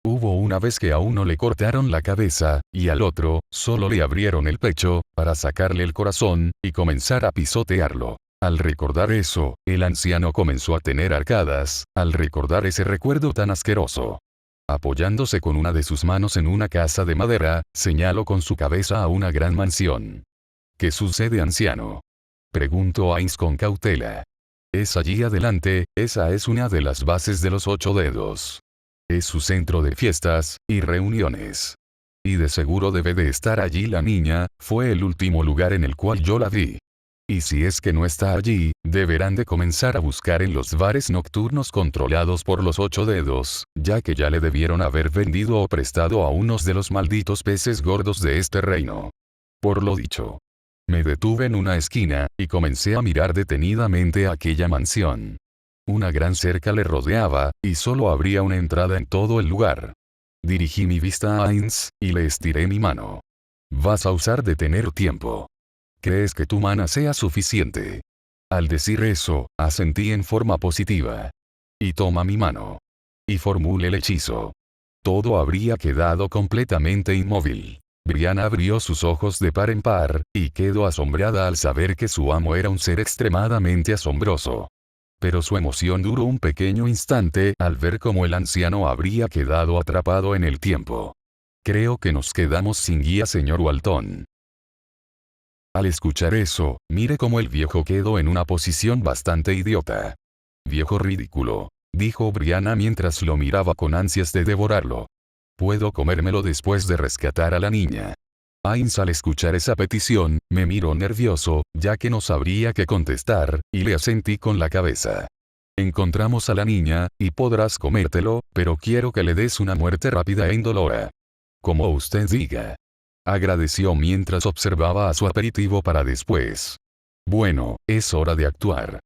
Hubo una vez que a uno le cortaron la cabeza, y al otro, solo le abrieron el pecho, para sacarle el corazón, y comenzar a pisotearlo. Al recordar eso, el anciano comenzó a tener arcadas, al recordar ese recuerdo tan asqueroso. Apoyándose con una de sus manos en una casa de madera, señaló con su cabeza a una gran mansión. ¿Qué sucede, anciano? Preguntó Ainz con cautela. Es allí adelante, esa es una de las bases de los 8 dedos. Es su centro de fiestas y reuniones. Y de seguro debe de estar allí la niña, fue el último lugar en el cual yo la vi. Y si es que no está allí, deberán de comenzar a buscar en los bares nocturnos controlados por los 8 dedos, ya que ya le debieron haber vendido o prestado a unos de los malditos peces gordos de este reino. Por lo dicho, me detuve en una esquina, y comencé a mirar detenidamente aquella mansión. Una gran cerca le rodeaba, y solo habría una entrada en todo el lugar. Dirigí mi vista a Ainz, y le estiré mi mano. Vas a usar de tener tiempo. ¿Crees que tu mana sea suficiente? Al decir eso, asentí en forma positiva. Y toma mi mano. Y formule el hechizo. Todo habría quedado completamente inmóvil. Brianna abrió sus ojos de par en par, y quedó asombrada al saber que su amo era un ser extremadamente asombroso. Pero su emoción duró un pequeño instante al ver cómo el anciano habría quedado atrapado en el tiempo. Creo que nos quedamos sin guía, señor Walton. Al escuchar eso, mire cómo el viejo quedó en una posición bastante idiota. Viejo ridículo, dijo Brianna mientras lo miraba con ansias de devorarlo. Puedo comérmelo después de rescatar a la niña. Ainz al escuchar esa petición, me miró nervioso, ya que no sabría qué contestar, y le asentí con la cabeza. Encontramos a la niña, y podrás comértelo, pero quiero que le des una muerte rápida e indolora. Como usted diga. Agradeció mientras observaba a su aperitivo para después. Bueno, es hora de actuar.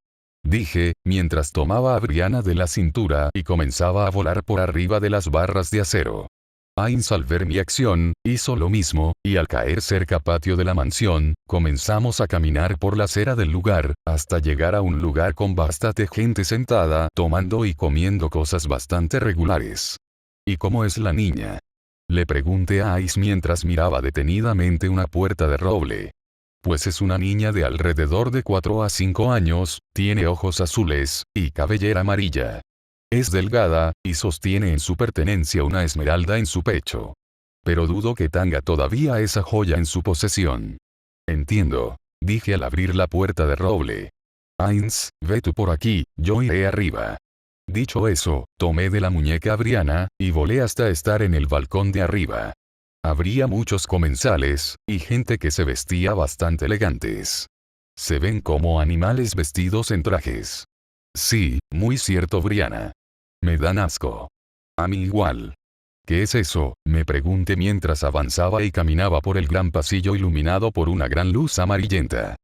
Dije, mientras tomaba a Brianna de la cintura y comenzaba a volar por arriba de las barras de acero. Ainz al ver mi acción, hizo lo mismo, y al caer cerca patio de la mansión, comenzamos a caminar por la acera del lugar, hasta llegar a un lugar con bastante gente sentada, tomando y comiendo cosas bastante regulares. ¿Y cómo es la niña? Le pregunté a Ainz mientras miraba detenidamente una puerta de roble. Pues es una niña de alrededor de 4 a 5 años, tiene ojos azules, y cabellera amarilla. Es delgada, y sostiene en su pertenencia una esmeralda en su pecho. Pero dudo que tenga todavía esa joya en su posesión. Entiendo. Dije al abrir la puerta de roble. Ainz, ve tú por aquí, yo iré arriba. Dicho eso, tomé de la muñeca a Brianna, y volé hasta estar en el balcón de arriba. Habría muchos comensales, y gente que se vestía bastante elegantes. Se ven como animales vestidos en trajes. Sí, muy cierto, Brianna. Me dan asco. A mí igual. ¿Qué es eso?, me pregunté mientras avanzaba y caminaba por el gran pasillo iluminado por una gran luz amarillenta.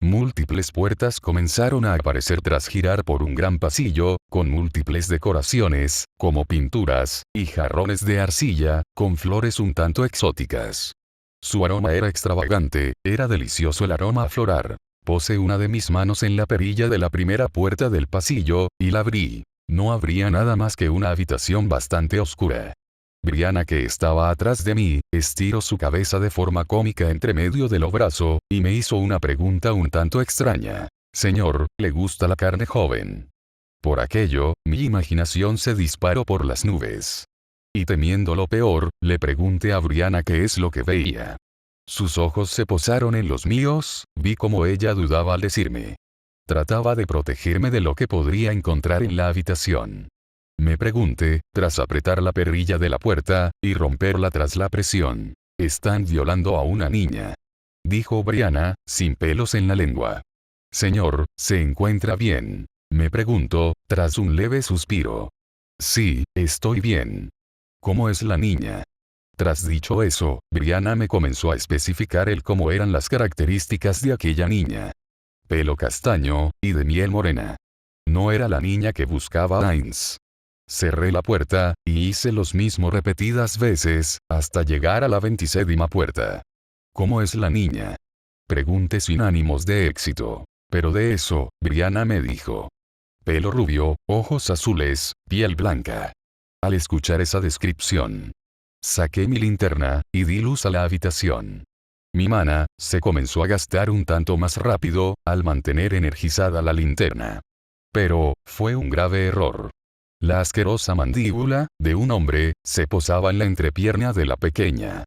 Múltiples puertas comenzaron a aparecer tras girar por un gran pasillo, con múltiples decoraciones, como pinturas, y jarrones de arcilla, con flores un tanto exóticas. Su aroma era extravagante, era delicioso el aroma a florar. Puse una de mis manos en la perilla de la primera puerta del pasillo, y la abrí. No habría nada más que una habitación bastante oscura. Brianna, que estaba atrás de mí, estiró su cabeza de forma cómica entre medio de los brazos, y me hizo una pregunta un tanto extraña. Señor, ¿le gusta la carne joven? Por aquello, mi imaginación se disparó por las nubes. Y temiendo lo peor, le pregunté a Brianna qué es lo que veía. Sus ojos se posaron en los míos, vi cómo ella dudaba al decirme. Trataba de protegerme de lo que podría encontrar en la habitación. Me pregunté, tras apretar la perilla de la puerta, y romperla tras la presión. Están violando a una niña. Dijo Brianna, sin pelos en la lengua. Señor, ¿se encuentra bien? Me preguntó, tras un leve suspiro. Sí, estoy bien. ¿Cómo es la niña? Tras dicho eso, Brianna me comenzó a especificar cómo eran las características de aquella niña. Pelo castaño, y de miel morena. No era la niña que buscaba Ainz. Cerré la puerta, y hice los mismos repetidas veces, hasta llegar a la 27ª puerta. ¿Cómo es la niña? Pregunté sin ánimos de éxito. Pero de eso, Brianna me dijo. Pelo rubio, ojos azules, piel blanca. Al escuchar esa descripción, saqué mi linterna, y di luz a la habitación. Mi mana se comenzó a gastar un tanto más rápido, al mantener energizada la linterna. Pero, fue un grave error. La asquerosa mandíbula, de un hombre, se posaba en la entrepierna de la pequeña.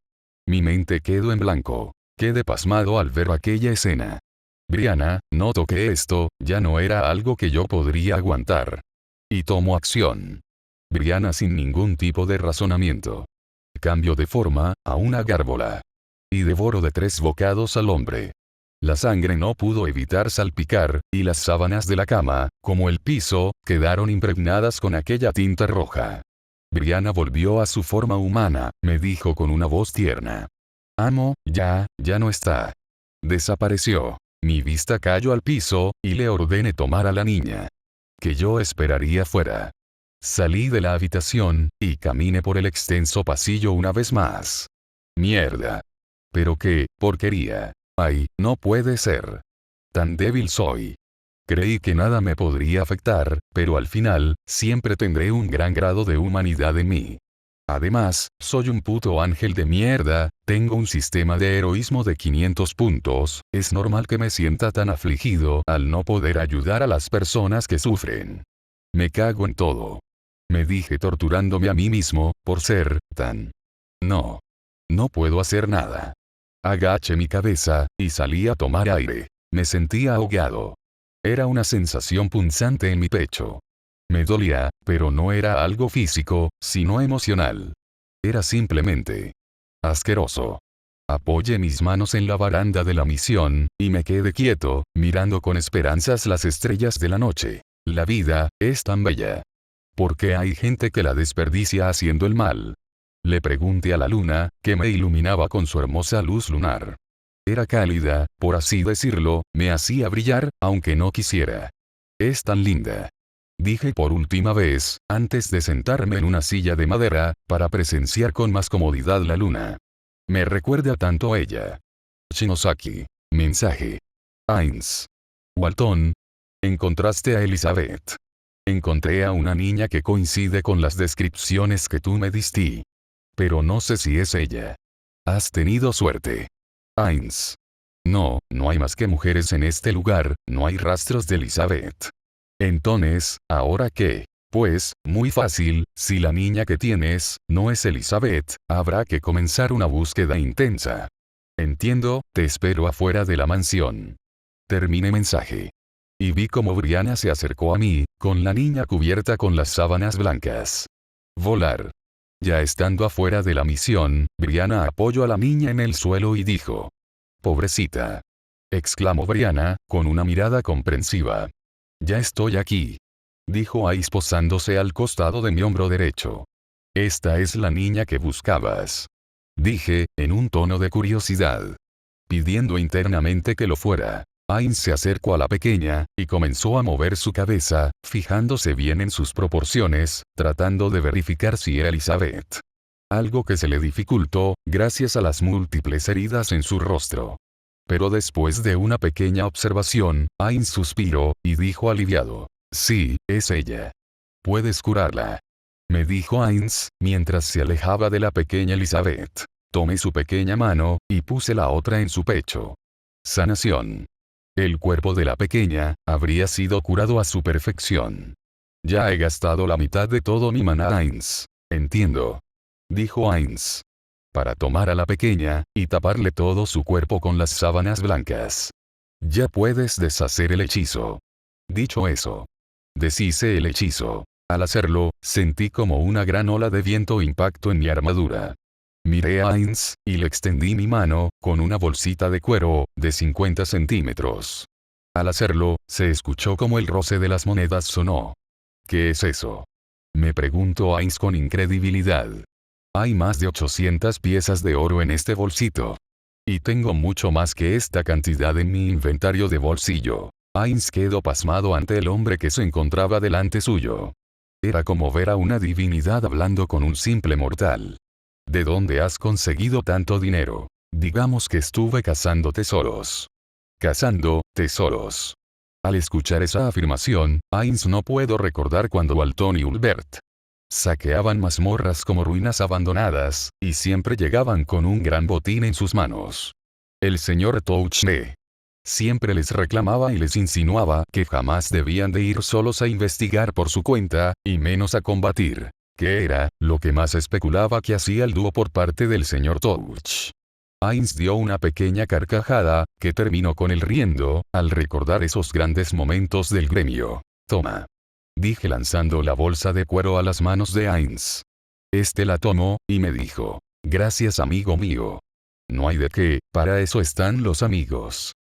Mi mente quedó en blanco. Quedé pasmado al ver aquella escena. Brianna, notó que esto, ya no era algo que yo podría aguantar. Y tomó acción. Brianna sin ningún tipo de razonamiento. Cambio de forma, a una gárgola. Y devoró de 3 bocados al hombre. La sangre no pudo evitar salpicar, y las sábanas de la cama, como el piso, quedaron impregnadas con aquella tinta roja. Brianna volvió a su forma humana, me dijo con una voz tierna. Amo, ya no está. Desapareció. Mi vista cayó al piso, y le ordené tomar a la niña. Que yo esperaría fuera. Salí de la habitación, y caminé por el extenso pasillo una vez más. Mierda. Pero qué porquería. Ay, no puede ser. Tan débil soy. Creí que nada me podría afectar, pero al final, siempre tendré un gran grado de humanidad en mí. Además, soy un puto ángel de mierda, tengo un sistema de heroísmo de 500 puntos, es normal que me sienta tan afligido al no poder ayudar a las personas que sufren. Me cago en todo. Me dije torturándome a mí mismo, por ser tan... No puedo hacer nada. Agaché mi cabeza, y salí a tomar aire. Me sentía ahogado. Era una sensación punzante en mi pecho. Me dolía, pero no era algo físico, sino emocional. Era simplemente asqueroso. Apoyé mis manos en la baranda de la misión, y me quedé quieto, mirando con esperanzas las estrellas de la noche. La vida es tan bella. ¿Por qué hay gente que la desperdicia haciendo el mal? Le pregunté a la luna, que me iluminaba con su hermosa luz lunar. Era cálida, por así decirlo, me hacía brillar, aunque no quisiera. Es tan linda. Dije por última vez, antes de sentarme en una silla de madera, para presenciar con más comodidad la luna. Me recuerda tanto a ella. Shinosaki. Mensaje. Ainz. Walton. Encontraste a Elizabeth. Encontré a una niña que coincide con las descripciones que tú me diste. Pero no sé si es ella. Has tenido suerte. Ainz. No, no hay más que mujeres en este lugar, no hay rastros de Elizabeth. Entonces, ¿ahora qué? Pues, muy fácil, si la niña que tienes, no es Elizabeth, habrá que comenzar una búsqueda intensa. Entiendo, te espero afuera de la mansión. Terminé mensaje. Y vi como Brianna se acercó a mí, con la niña cubierta con las sábanas blancas. Volar. Ya estando afuera de la misión, Brianna apoyó a la niña en el suelo y dijo. Pobrecita. Exclamó Brianna, con una mirada comprensiva. Ya estoy aquí. Dijo Ais posándose al costado de mi hombro derecho. Esta es la niña que buscabas. Dije, en un tono de curiosidad. Pidiendo internamente que lo fuera. Ais se acercó a la pequeña, y comenzó a mover su cabeza, fijándose bien en sus proporciones, tratando de verificar si era Elizabeth. Algo que se le dificultó, gracias a las múltiples heridas en su rostro. Pero después de una pequeña observación, Ainz suspiró, y dijo aliviado. Sí, es ella. Puedes curarla. Me dijo Ainz, mientras se alejaba de la pequeña Elizabeth. Tomé su pequeña mano, y puse la otra en su pecho. Sanación. El cuerpo de la pequeña, habría sido curado a su perfección. Ya he gastado la mitad de todo mi maná Ainz. Entiendo. Dijo Ainz. Para tomar a la pequeña, y taparle todo su cuerpo con las sábanas blancas. Ya puedes deshacer el hechizo. Dicho eso. Deshice el hechizo. Al hacerlo, sentí como una gran ola de viento impactó en mi armadura. Miré a Ainz, y le extendí mi mano, con una bolsita de cuero, de 50 centímetros. Al hacerlo, se escuchó como el roce de las monedas sonó. ¿Qué es eso? Me preguntó Ainz con incredibilidad. Hay más de 800 piezas de oro en este bolsito. Y tengo mucho más que esta cantidad en mi inventario de bolsillo. Ainz quedó pasmado ante el hombre que se encontraba delante suyo. Era como ver a una divinidad hablando con un simple mortal. ¿De dónde has conseguido tanto dinero? Digamos que estuve cazando tesoros. Cazando tesoros. Al escuchar esa afirmación, Ainz no pudo recordar cuando Walton y Ulbert saqueaban mazmorras como ruinas abandonadas, y siempre llegaban con un gran botín en sus manos. El señor Touchle siempre les reclamaba y les insinuaba que jamás debían de ir solos a investigar por su cuenta, y menos a combatir, que era lo que más especulaba que hacía el dúo por parte del señor Touch. Ainz dio una pequeña carcajada, que terminó con él riendo, al recordar esos grandes momentos del gremio. Toma. Dije lanzando la bolsa de cuero a las manos de Ainz. Este la tomó, y me dijo. Gracias amigo mío. No hay de qué, para eso están los amigos.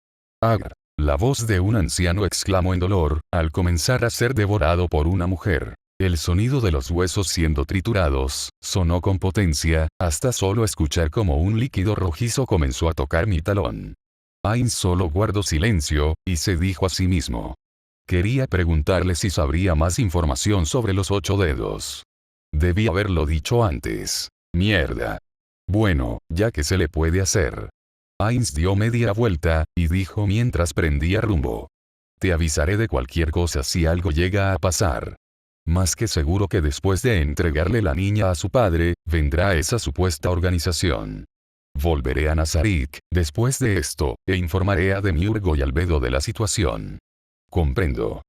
Agr. La voz de un anciano exclamó en dolor, al comenzar a ser devorado por una mujer. El sonido de los huesos siendo triturados, sonó con potencia, hasta solo escuchar como un líquido rojizo comenzó a tocar mi talón. Ainz solo guardó silencio, y se dijo a sí mismo. Quería preguntarle si sabría más información sobre los 8 dedos. Debí haberlo dicho antes. Mierda. Bueno, ya que se le puede hacer. Ainz dio media vuelta, y dijo mientras prendía rumbo. Te avisaré de cualquier cosa si algo llega a pasar. Más que seguro que después de entregarle la niña a su padre, vendrá esa supuesta organización. Volveré a Nazarik, después de esto, e informaré a Demiurgo y Albedo de la situación. Comprendo.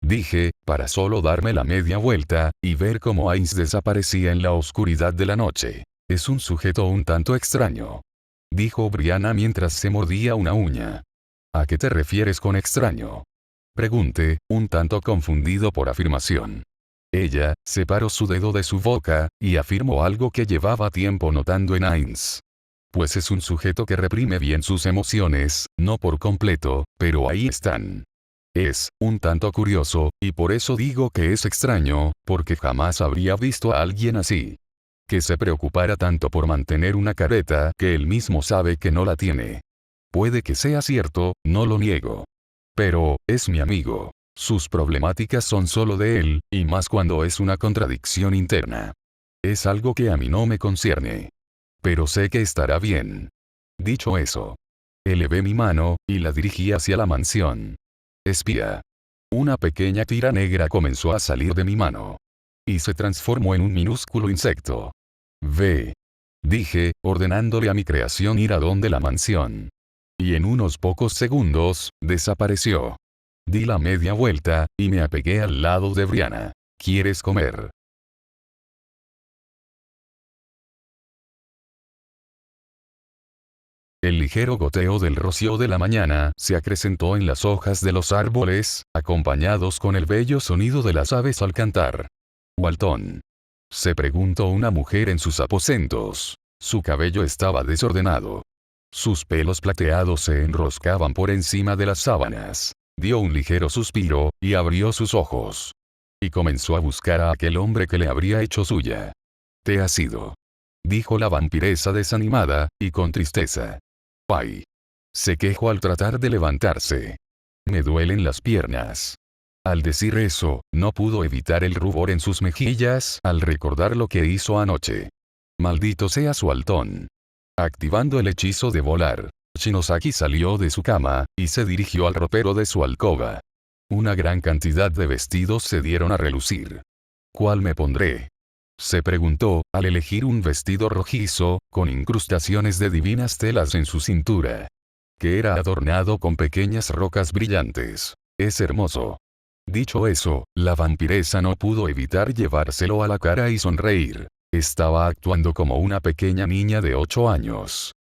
Dije, para solo darme la media vuelta, y ver cómo Ainz desaparecía en la oscuridad de la noche. Es un sujeto un tanto extraño. Dijo Brianna mientras se mordía una uña. ¿A qué te refieres con extraño? Pregunté, un tanto confundido por afirmación. Ella, separó su dedo de su boca, y afirmó algo que llevaba tiempo notando en Ainz. Pues es un sujeto que reprime bien sus emociones, no por completo, pero ahí están. Es un tanto curioso, y por eso digo que es extraño, porque jamás habría visto a alguien así. Que se preocupara tanto por mantener una careta que él mismo sabe que no la tiene. Puede que sea cierto, no lo niego. Pero, es mi amigo. Sus problemáticas son solo de él, y más cuando es una contradicción interna. Es algo que a mí no me concierne. Pero sé que estará bien. Dicho eso, elevé mi mano, y la dirigí hacia la mansión. Espía. Una pequeña tira negra comenzó a salir de mi mano. Y se transformó en un minúsculo insecto. Ve. Dije, ordenándole a mi creación ir a donde la mansión. Y en unos pocos segundos, desapareció. Di la media vuelta, y me apegué al lado de Brianna. ¿Quieres comer? El ligero goteo del rocío de la mañana se acrecentó en las hojas de los árboles, acompañados con el bello sonido de las aves al cantar. Walton. Se preguntó una mujer en sus aposentos. Su cabello estaba desordenado. Sus pelos plateados se enroscaban por encima de las sábanas. Dio un ligero suspiro, y abrió sus ojos. Y comenzó a buscar a aquel hombre que le habría hecho suya. «Te has ido», dijo la vampiresa desanimada, y con tristeza. «Ay». Se quejó al tratar de levantarse. «Me duelen las piernas». Al decir eso, no pudo evitar el rubor en sus mejillas al recordar lo que hizo anoche. Maldito sea su Walton. Activando el hechizo de volar, Shinosaki salió de su cama, y se dirigió al ropero de su alcoba. Una gran cantidad de vestidos se dieron a relucir. ¿Cuál me pondré?, se preguntó, al elegir un vestido rojizo, con incrustaciones de divinas telas en su cintura. Que era adornado con pequeñas rocas brillantes. Es hermoso. Dicho eso, la vampiresa no pudo evitar llevárselo a la cara y sonreír. Estaba actuando como una pequeña niña de 8 años.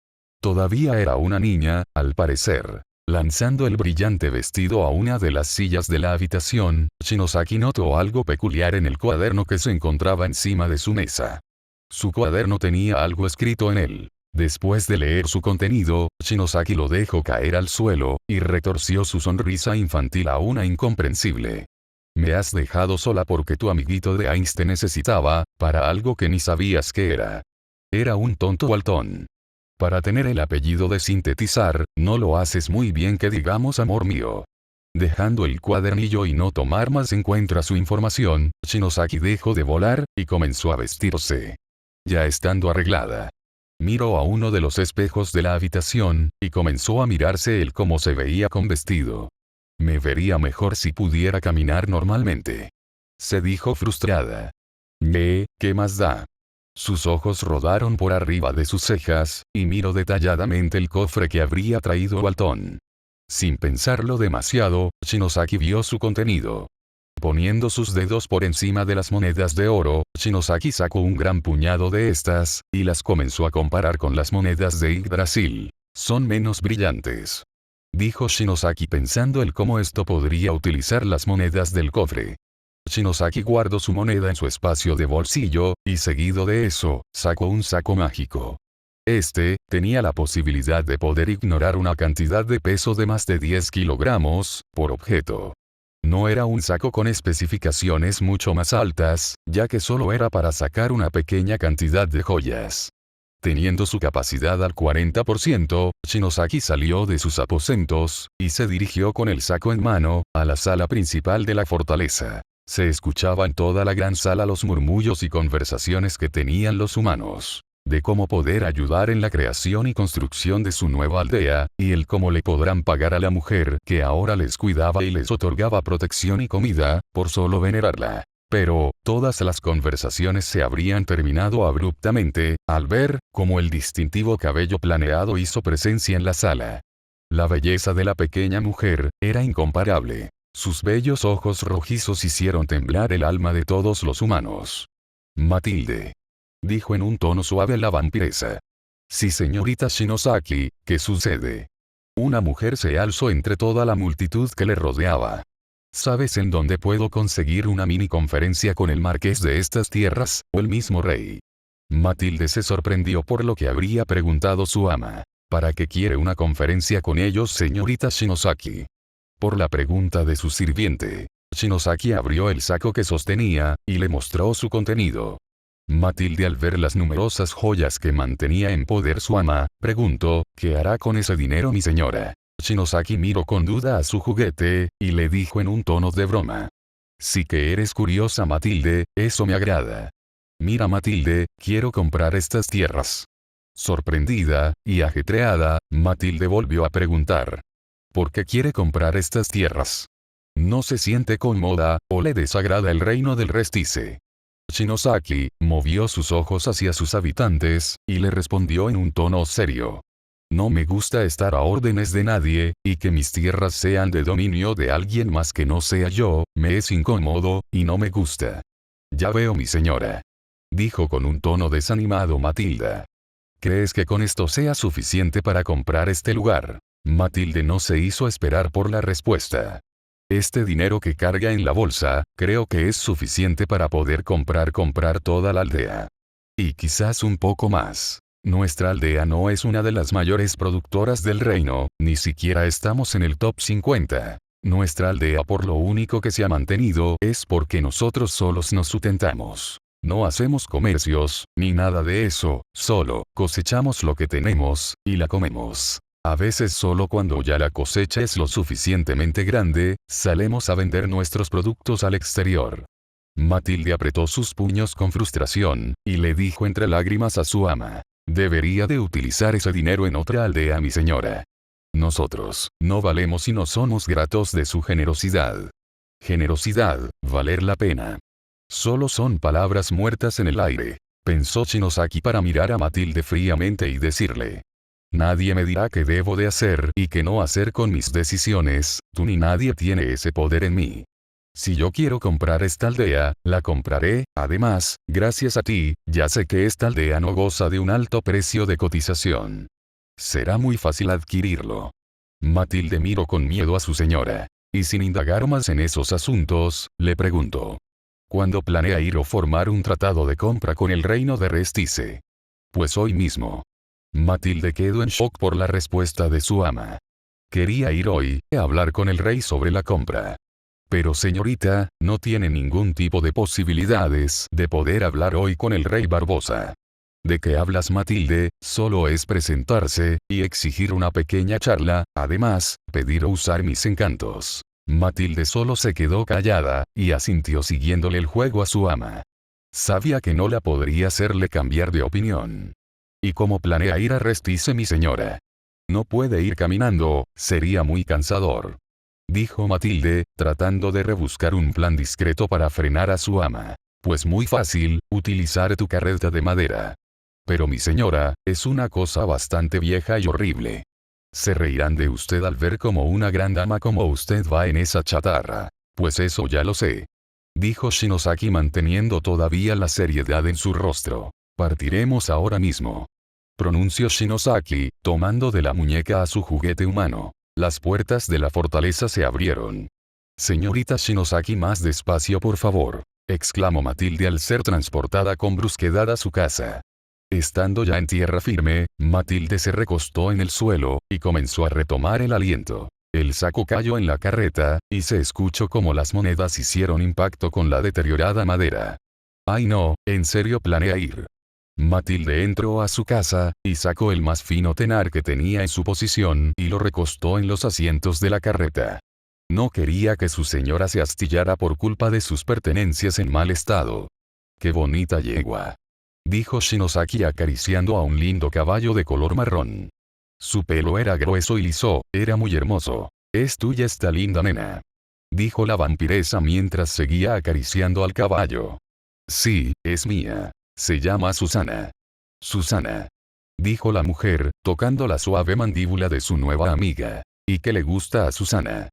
Todavía era una niña, al parecer. Lanzando el brillante vestido a una de las sillas de la habitación, Shinosaki notó algo peculiar en el cuaderno que se encontraba encima de su mesa. Su cuaderno tenía algo escrito en él. Después de leer su contenido, Shinosaki lo dejó caer al suelo, y retorció su sonrisa infantil aún incomprensible. «Me has dejado sola porque tu amiguito de Ainz te necesitaba, para algo que ni sabías qué era». Era un tonto Walton. Para tener el apellido de sintetizar, no lo haces muy bien que digamos, amor mío. Dejando el cuadernillo y no tomar más en cuenta su información, Shinosaki dejó de volar, y comenzó a vestirse. Ya estando arreglada, miró a uno de los espejos de la habitación, y comenzó a mirarse él cómo se veía con vestido. «Me vería mejor si pudiera caminar normalmente», se dijo frustrada. ¿Qué más da? Sus ojos rodaron por arriba de sus cejas, y miró detalladamente el cofre que habría traído Walton. Sin pensarlo demasiado, Shinosaki vio su contenido. Poniendo sus dedos por encima de las monedas de oro, Shinosaki sacó un gran puñado de estas, y las comenzó a comparar con las monedas de Yggdrasil. «Son menos brillantes», dijo Shinosaki pensando el cómo esto podría utilizar las monedas del cofre. Shinosaki guardó su moneda en su espacio de bolsillo, y seguido de eso, sacó un saco mágico. Este, tenía la posibilidad de poder ignorar una cantidad de peso de más de 10 kilogramos, por objeto. No era un saco con especificaciones mucho más altas, ya que solo era para sacar una pequeña cantidad de joyas. Teniendo su capacidad al 40%, Shinosaki salió de sus aposentos, y se dirigió con el saco en mano, a la sala principal de la fortaleza. Se escuchaba en toda la gran sala los murmullos y conversaciones que tenían los humanos, de cómo poder ayudar en la creación y construcción de su nueva aldea, y el cómo le podrán pagar a la mujer que ahora les cuidaba y les otorgaba protección y comida, por solo venerarla. Pero, todas las conversaciones se habrían terminado abruptamente, al ver cómo el distintivo cabello planeado hizo presencia en la sala. La belleza de la pequeña mujer era incomparable. Sus bellos ojos rojizos hicieron temblar el alma de todos los humanos. «Matilde», dijo en un tono suave la vampiresa. «Sí, señorita Shinosaki, ¿qué sucede?». Una mujer se alzó entre toda la multitud que le rodeaba. «¿Sabes en dónde puedo conseguir una mini conferencia con el marqués de estas tierras, o el mismo rey?». Matilde se sorprendió por lo que habría preguntado su ama. ¿Para qué quiere una conferencia con ellos, señorita Shinosaki? Por la pregunta de su sirviente. Shinosaki abrió el saco que sostenía, y le mostró su contenido. Matilde, al ver las numerosas joyas que mantenía en poder su ama, preguntó, ¿qué hará con ese dinero, mi señora? Shinosaki miró con duda a su juguete, y le dijo en un tono de broma. Sí que eres curiosa, Matilde, eso me agrada. Mira, Matilde, quiero comprar estas tierras. Sorprendida, y ajetreada, Matilde volvió a preguntar. ¿Por qué quiere comprar estas tierras? ¿No se siente cómoda, o le desagrada el reino del Restice? Shinosaki movió sus ojos hacia sus habitantes, y le respondió en un tono serio. No me gusta estar a órdenes de nadie, y que mis tierras sean de dominio de alguien más que no sea yo, me es incómodo, y no me gusta. Ya veo, mi señora. Dijo con un tono desanimado Matilda. ¿Crees que con esto sea suficiente para comprar este lugar? Matilde no se hizo esperar por la respuesta. Este dinero que carga en la bolsa, creo que es suficiente para poder comprar toda la aldea. Y quizás un poco más. Nuestra aldea no es una de las mayores productoras del reino, ni siquiera estamos en el top 50. Nuestra aldea por lo único que se ha mantenido es porque nosotros solos nos sustentamos. No hacemos comercios, ni nada de eso, solo cosechamos lo que tenemos, y la comemos. A veces solo cuando ya la cosecha es lo suficientemente grande, salemos a vender nuestros productos al exterior. Matilde apretó sus puños con frustración, y le dijo entre lágrimas a su ama. Debería de utilizar ese dinero en otra aldea, mi señora. Nosotros, no valemos y no somos gratos de su generosidad. Generosidad, valer la pena. Solo son palabras muertas en el aire, pensó Shinosaki para mirar a Matilde fríamente y decirle. Nadie me dirá qué debo de hacer y qué no hacer con mis decisiones, tú ni nadie tiene ese poder en mí. Si yo quiero comprar esta aldea, la compraré, además, gracias a ti, ya sé que esta aldea no goza de un alto precio de cotización. Será muy fácil adquirirlo. Matilde miró con miedo a su señora, y sin indagar más en esos asuntos, le preguntó. ¿Cuándo planea ir o formar un tratado de compra con el reino de Restice? Pues hoy mismo. Matilde quedó en shock por la respuesta de su ama. Quería ir hoy, a hablar con el rey sobre la compra. Pero señorita, no tiene ningún tipo de posibilidades de poder hablar hoy con el rey Barbosa. ¿De qué hablas, Matilde? Solo es presentarse, y exigir una pequeña charla, además, pedir o usar mis encantos. Matilde solo se quedó callada, y asintió siguiéndole el juego a su ama. Sabía que no la podría hacerle cambiar de opinión. ¿Y cómo planea ir a Restice, mi señora? No puede ir caminando, sería muy cansador. Dijo Matilde, tratando de rebuscar un plan discreto para frenar a su ama. Pues muy fácil, utilizar tu carreta de madera. Pero mi señora, es una cosa bastante vieja y horrible. Se reirán de usted al ver como una gran dama como usted va en esa chatarra. Pues eso ya lo sé. Dijo Shinosaki manteniendo todavía la seriedad en su rostro. Partiremos ahora mismo. Pronunció Shinosaki, tomando de la muñeca a su juguete humano. Las puertas de la fortaleza se abrieron. Señorita Shinosaki, más despacio por favor, exclamó Matilde al ser transportada con brusquedad a su casa. Estando ya en tierra firme, Matilde se recostó en el suelo, y comenzó a retomar el aliento. El saco cayó en la carreta, y se escuchó como las monedas hicieron impacto con la deteriorada madera. Ay no, ¿en serio planea ir? Matilde entró a su casa, y sacó el más fino tenar que tenía en su posición y lo recostó en los asientos de la carreta. No quería que su señora se astillara por culpa de sus pertenencias en mal estado. ¡Qué bonita yegua!, dijo Shinosaki acariciando a un lindo caballo de color marrón. Su pelo era grueso y liso, era muy hermoso. Es tuya esta linda nena, dijo la vampiresa mientras seguía acariciando al caballo. Sí, es mía. Se llama Susana. Susana, dijo la mujer, tocando la suave mandíbula de su nueva amiga. ¿Y qué le gusta a Susana?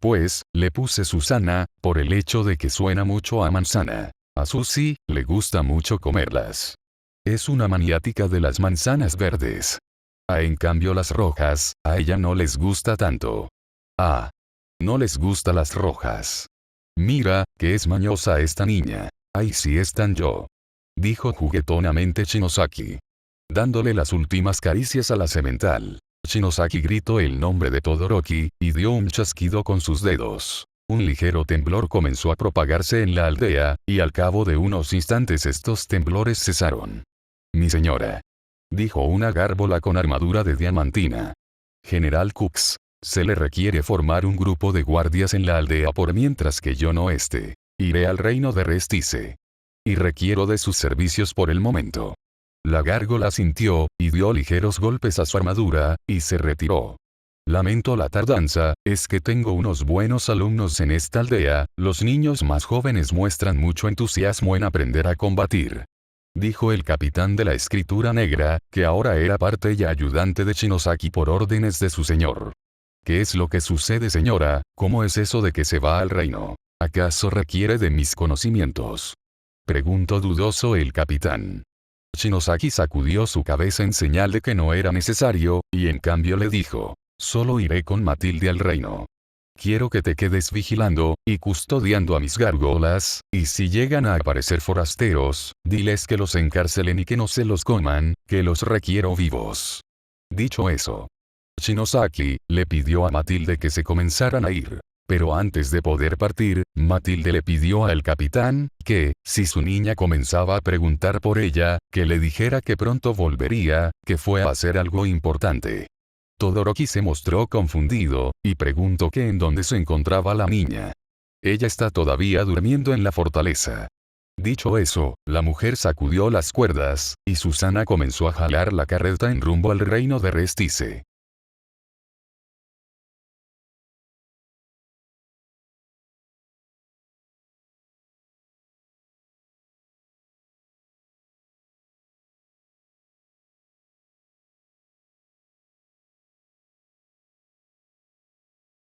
Pues, le puse Susana, por el hecho de que suena mucho a manzana. A Susi, le gusta mucho comerlas. Es una maniática de las manzanas verdes. En cambio las rojas, a ella no les gusta tanto. Ah. No les gusta las rojas. Mira, que es mañosa esta niña. Ay, sí es tan yo. dijo juguetonamente Shinosaki, dándole las últimas caricias a la semental. Shinosaki gritó el nombre de Todoroki, y dio un chasquido con sus dedos. Un ligero temblor comenzó a propagarse en la aldea, y al cabo de unos instantes estos temblores cesaron. «Mi señora», dijo una gárgola con armadura de diamantina. «General Cooks, se le requiere formar un grupo de guardias en la aldea por mientras que yo no esté. Iré al reino de Restice. Y requiero de sus servicios por el momento». La gárgola asintió, y dio ligeros golpes a su armadura, y se retiró. «Lamento la tardanza, es que tengo unos buenos alumnos en esta aldea, los niños más jóvenes muestran mucho entusiasmo en aprender a combatir», dijo el capitán de la escritura negra, que ahora era parte y ayudante de Shinosaki por órdenes de su señor. «¿Qué es lo que sucede, señora? ¿Cómo es eso de que se va al reino? ¿Acaso requiere de mis conocimientos?», preguntó dudoso el capitán. Shinosaki sacudió su cabeza en señal de que no era necesario, y en cambio le dijo: «Solo iré con Matilde al reino. Quiero que te quedes vigilando, y custodiando a mis gárgolas, y si llegan a aparecer forasteros, diles que los encarcelen y que no se los coman, que los requiero vivos». Dicho eso, Shinosaki le pidió a Matilde que se comenzaran a ir. Pero antes de poder partir, Matilde le pidió al capitán, que, si su niña comenzaba a preguntar por ella, que le dijera que pronto volvería, que fue a hacer algo importante. Todoroki se mostró confundido, y preguntó que en dónde se encontraba la niña. «Ella está todavía durmiendo en la fortaleza». Dicho eso, la mujer sacudió las cuerdas, y Susana comenzó a jalar la carreta en rumbo al reino de Restice.